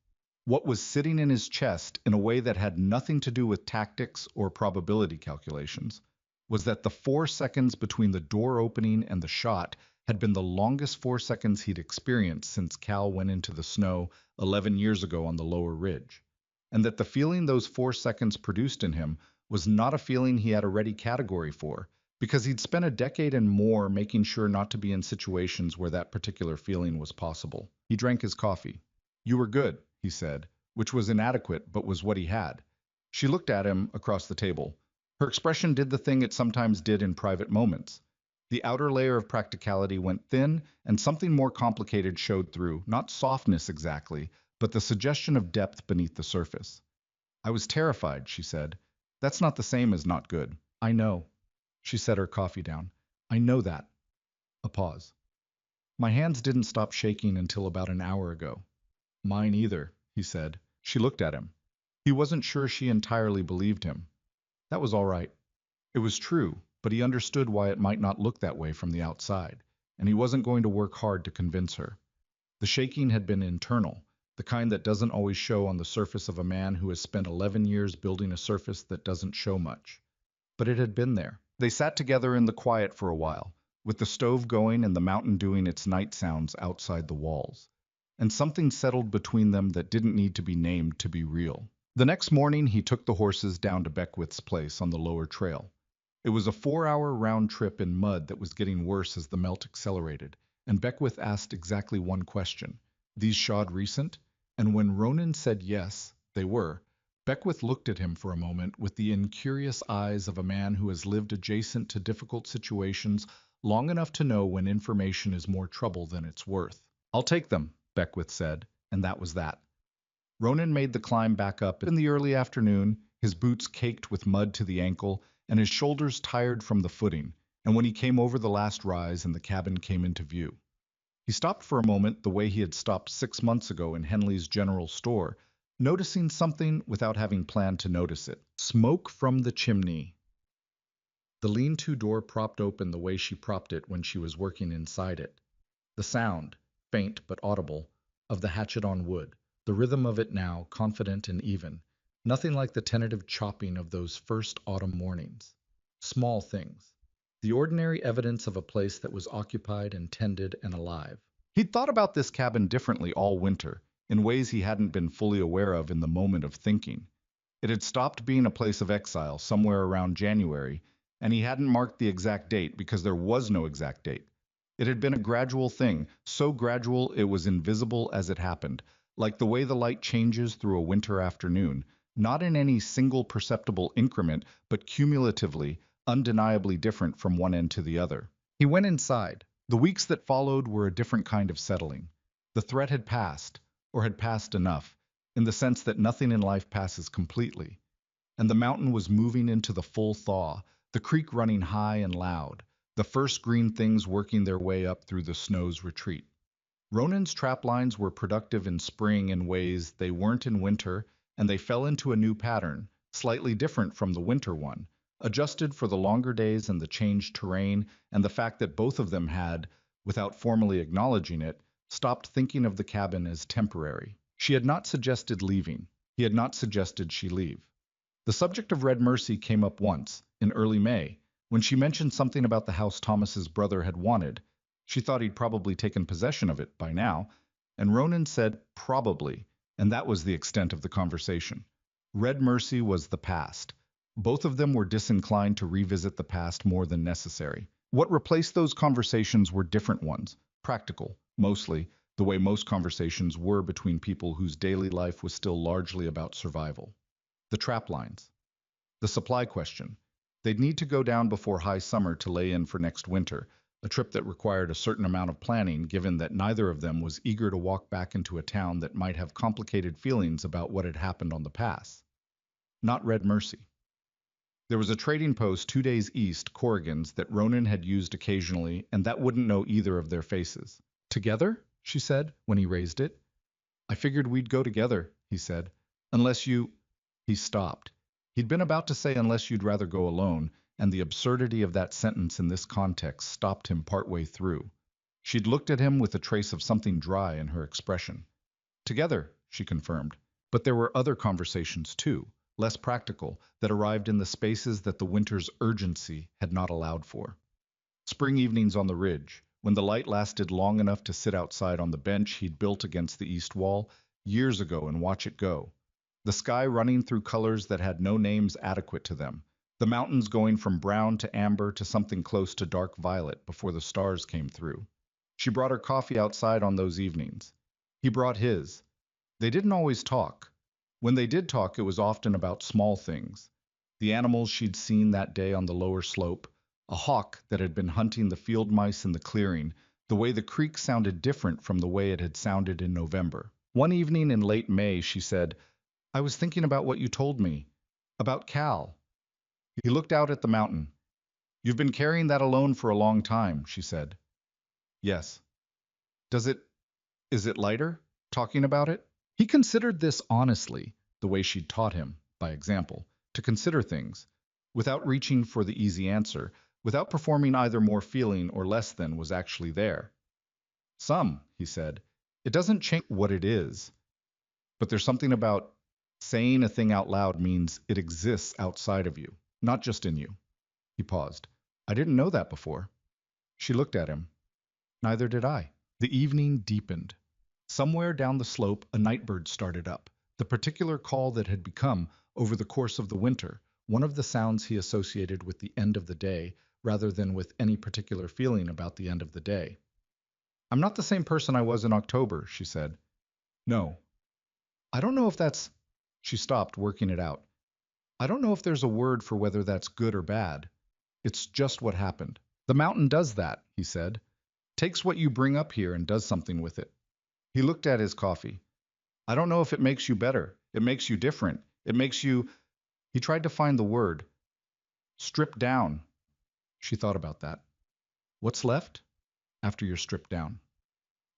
what was sitting in his chest in a way that had nothing to do with tactics or probability calculations, was that the 4 seconds between the door opening and the shot had been the longest 4 seconds he'd experienced since Cal went into the snow 11 years ago on the lower ridge, and that the feeling those 4 seconds produced in him was not a feeling he had a ready category for, because he'd spent a decade and more making sure not to be in situations where that particular feeling was possible. He drank his coffee. You were good, he said, which was inadequate but was what he had. She looked at him across the table. Her expression did the thing it sometimes did in private moments. The outer layer of practicality went thin, and something more complicated showed through, not softness exactly, but the suggestion of depth beneath the surface. I was terrified, she said. That's not the same as not good. I know. She set her coffee down. I know that. A pause. My hands didn't stop shaking until about an hour ago. Mine either, he said. She looked at him. He wasn't sure she entirely believed him. That was all right. It was true, but he understood why it might not look that way from the outside, and he wasn't going to work hard to convince her. The shaking had been internal, the kind that doesn't always show on the surface of a man who has spent 11 years building a surface that doesn't show much. But it had been there. They sat together in the quiet for a while, with the stove going and the mountain doing its night sounds outside the walls. And something settled between them that didn't need to be named to be real. The next morning, he took the horses down to Beckwith's place on the lower trail. It was a 4-hour round trip in mud that was getting worse as the melt accelerated, and Beckwith asked exactly one question. These shod recent? And when Ronan said yes, they were, Beckwith looked at him for a moment with the incurious eyes of a man who has lived adjacent to difficult situations long enough to know when information is more trouble than it's worth. I'll take them, Beckwith said, and that was that. Ronan made the climb back up in the early afternoon, his boots caked with mud to the ankle, and his shoulders tired from the footing, and when he came over the last rise and the cabin came into view. He stopped for a moment the way he had stopped 6 months ago in Henley's general store, noticing something without having planned to notice it. Smoke from the chimney. The lean-to door propped open the way she propped it when she was working inside it. The sound, faint but audible, of the hatchet on wood, the rhythm of it now confident and even, nothing like the tentative chopping of those first autumn mornings. Small things. The ordinary evidence of a place that was occupied and tended and alive. He'd thought about this cabin differently all winter, in ways he hadn't been fully aware of in the moment of thinking. It had stopped being a place of exile somewhere around January, and he hadn't marked the exact date because there was no exact date. It had been a gradual thing, so gradual it was invisible as it happened, like the way the light changes through a winter afternoon, not in any single perceptible increment, but cumulatively, undeniably different from one end to the other. He went inside. The weeks that followed were a different kind of settling. The threat had passed, or had passed enough, in the sense that nothing in life passes completely. And the mountain was moving into the full thaw, the creek running high and loud, the first green things working their way up through the snow's retreat. Ronan's trap lines were productive in spring in ways they weren't in winter, and they fell into a new pattern, slightly different from the winter one, adjusted for the longer days and the changed terrain and the fact that both of them had, without formally acknowledging it, stopped thinking of the cabin as temporary. She had not suggested leaving. He had not suggested she leave. The subject of Red Mercy came up once, in early May, when she mentioned something about the house Thomas's brother had wanted. She thought he'd probably taken possession of it by now, and Ronan said probably, and that was the extent of the conversation. Red Mercy was the past. Both of them were disinclined to revisit the past more than necessary. What replaced those conversations were different ones, practical, mostly, the way most conversations were between people whose daily life was still largely about survival. The trap lines. The supply question. They'd need to go down before high summer to lay in for next winter, a trip that required a certain amount of planning given that neither of them was eager to walk back into a town that might have complicated feelings about what had happened on the pass. Not Red Mercy. There was a trading post 2 days east, Corrigan's, that Ronan had used occasionally, and that wouldn't know either of their faces. Together? She said, when he raised it. I figured we'd go together, he said. Unless you... He stopped. He'd been about to say unless you'd rather go alone, and the absurdity of that sentence in this context stopped him partway through. She'd looked at him with a trace of something dry in her expression. Together, she confirmed. But there were other conversations too, less practical, that arrived in the spaces that the winter's urgency had not allowed for. Spring evenings on the ridge, when the light lasted long enough to sit outside on the bench he'd built against the east wall years ago and watch it go. The sky running through colors that had no names adequate to them. The mountains going from brown to amber to something close to dark violet before the stars came through. She brought her coffee outside on those evenings. He brought his. They didn't always talk. When they did talk, it was often about small things. The animals she'd seen that day on the lower slope, a hawk that had been hunting the field mice in the clearing, the way the creek sounded different from the way it had sounded in November. One evening in late May, she said, I was thinking about what you told me, about Cal. He looked out at the mountain. You've been carrying that alone for a long time, she said. Yes. Is it lighter, talking about it? He considered this honestly, the way she'd taught him, by example, to consider things, without reaching for the easy answer, without performing either more feeling or less than was actually there. Some, he said. It doesn't change what it is. But there's something about saying a thing out loud means it exists outside of you, not just in you. He paused. I didn't know that before. She looked at him. Neither did I. The evening deepened. Somewhere down the slope, a nightbird started up, the particular call that had become, over the course of the winter, one of the sounds he associated with the end of the day, rather than with any particular feeling about the end of the day. I'm not the same person I was in October, she said. No. I don't know if that's... She stopped, working it out. I don't know if there's a word for whether that's good or bad. It's just what happened. The mountain does that, he said. Takes what you bring up here and does something with it. He looked at his coffee. I don't know if it makes you better. It makes you different. It makes you... He tried to find the word. Stripped down. She thought about that. What's left? After you're stripped down.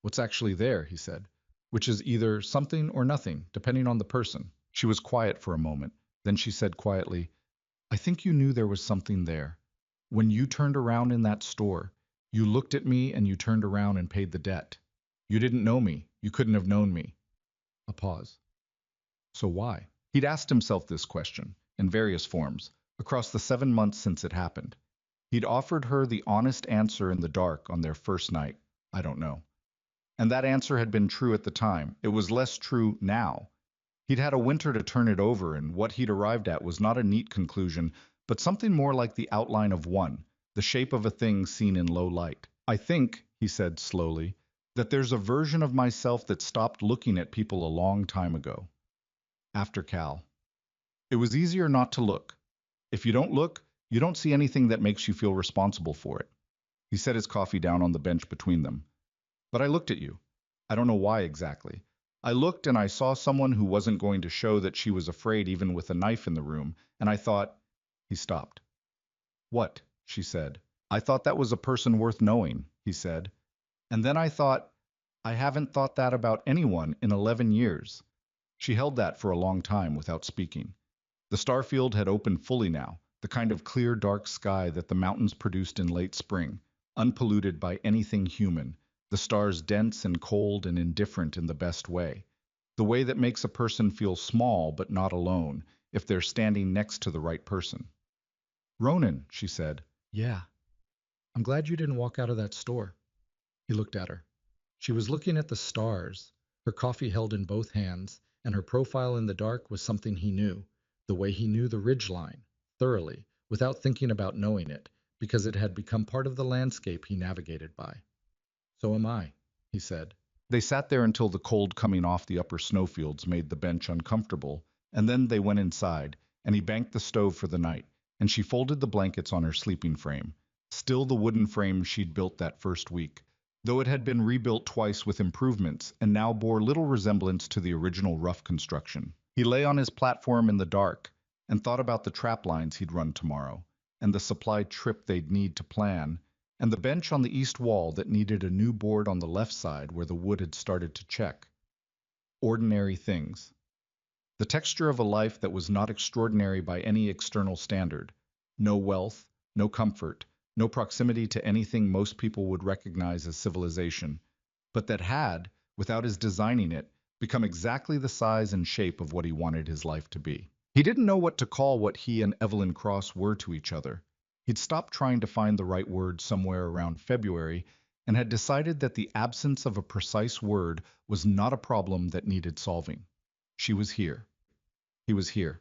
What's actually there, he said, which is either something or nothing, depending on the person. She was quiet for a moment. Then she said quietly, I think you knew there was something there. When you turned around in that store, you looked at me and you turned around and paid the debt. You didn't know me. You couldn't have known me. A pause. So why? He'd asked himself this question, in various forms, across the 7 months since it happened. He'd offered her the honest answer in the dark on their first night. I don't know. And that answer had been true at the time. It was less true now. He'd had a winter to turn it over, and what he'd arrived at was not a neat conclusion, but something more like the outline of one, the shape of a thing seen in low light. I think, he said slowly, that there's a version of myself that stopped looking at people a long time ago. After Cal. It was easier not to look. If you don't look, you don't see anything that makes you feel responsible for it. He set his coffee down on the bench between them. But I looked at you. I don't know why exactly. I looked and I saw someone who wasn't going to show that she was afraid even with a knife in the room, and I thought... He stopped. What? She said. I thought that was a person worth knowing, he said. And then I thought, I haven't thought that about anyone in 11 years. She held that for a long time without speaking. The starfield had opened fully now, the kind of clear, dark sky that the mountains produced in late spring, unpolluted by anything human, the stars dense and cold and indifferent in the best way, the way that makes a person feel small but not alone if they're standing next to the right person. Ronan, she said. Yeah. I'm glad you didn't walk out of that store. He looked at her. She was looking at the stars, her coffee held in both hands, and her profile in the dark was something he knew, the way he knew the ridgeline, thoroughly, without thinking about knowing it, because it had become part of the landscape he navigated by. So am I, he said. They sat there until the cold coming off the upper snowfields made the bench uncomfortable, and then they went inside, and he banked the stove for the night, and she folded the blankets on her sleeping frame, still the wooden frame she'd built that first week, though it had been rebuilt twice with improvements and now bore little resemblance to the original rough construction. He lay on his platform in the dark and thought about the trap lines he'd run tomorrow, and the supply trip they'd need to plan, and the bench on the east wall that needed a new board on the left side where the wood had started to check. Ordinary things. The texture of a life that was not extraordinary by any external standard. No wealth, no comfort, no proximity to anything most people would recognize as civilization, but that had, without his designing it, become exactly the size and shape of what he wanted his life to be. He didn't know what to call what he and Evelyn Cross were to each other. He'd stopped trying to find the right word somewhere around February and had decided that the absence of a precise word was not a problem that needed solving. She was here. He was here.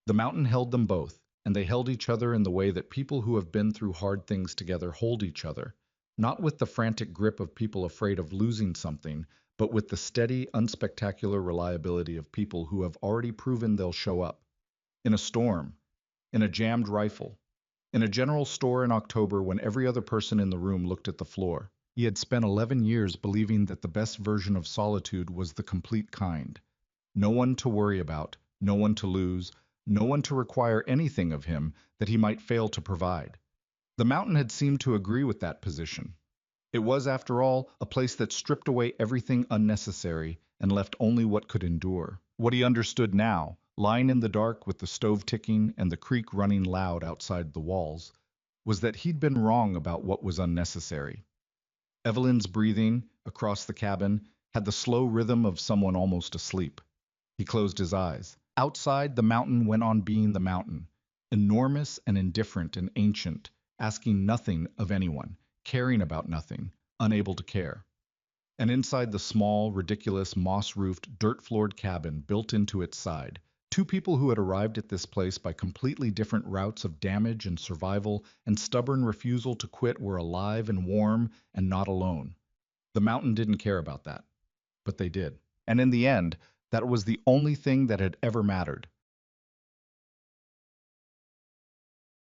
The mountain held them both, and they held each other in the way that people who have been through hard things together hold each other, not with the frantic grip of people afraid of losing something, but with the steady, unspectacular reliability of people who have already proven they'll show up. In a storm, in a jammed rifle, in a general store in October when every other person in the room looked at the floor. He had spent 11 years believing that the best version of solitude was the complete kind. No one to worry about, no one to lose, no one to require anything of him that he might fail to provide. The mountain had seemed to agree with that position. It was, after all, a place that stripped away everything unnecessary and left only what could endure. What he understood now, lying in the dark with the stove ticking and the creek running loud outside the walls, was that he'd been wrong about what was unnecessary. Evelyn's breathing, across the cabin, had the slow rhythm of someone almost asleep. He closed his eyes. Outside, the mountain went on being the mountain, enormous and indifferent and ancient, asking nothing of anyone, caring about nothing, unable to care. And inside the small, ridiculous, moss-roofed, dirt-floored cabin built into its side, two people who had arrived at this place by completely different routes of damage and survival and stubborn refusal to quit were alive and warm and not alone. The mountain didn't care about that, but they did. And in the end, that was the only thing that had ever mattered.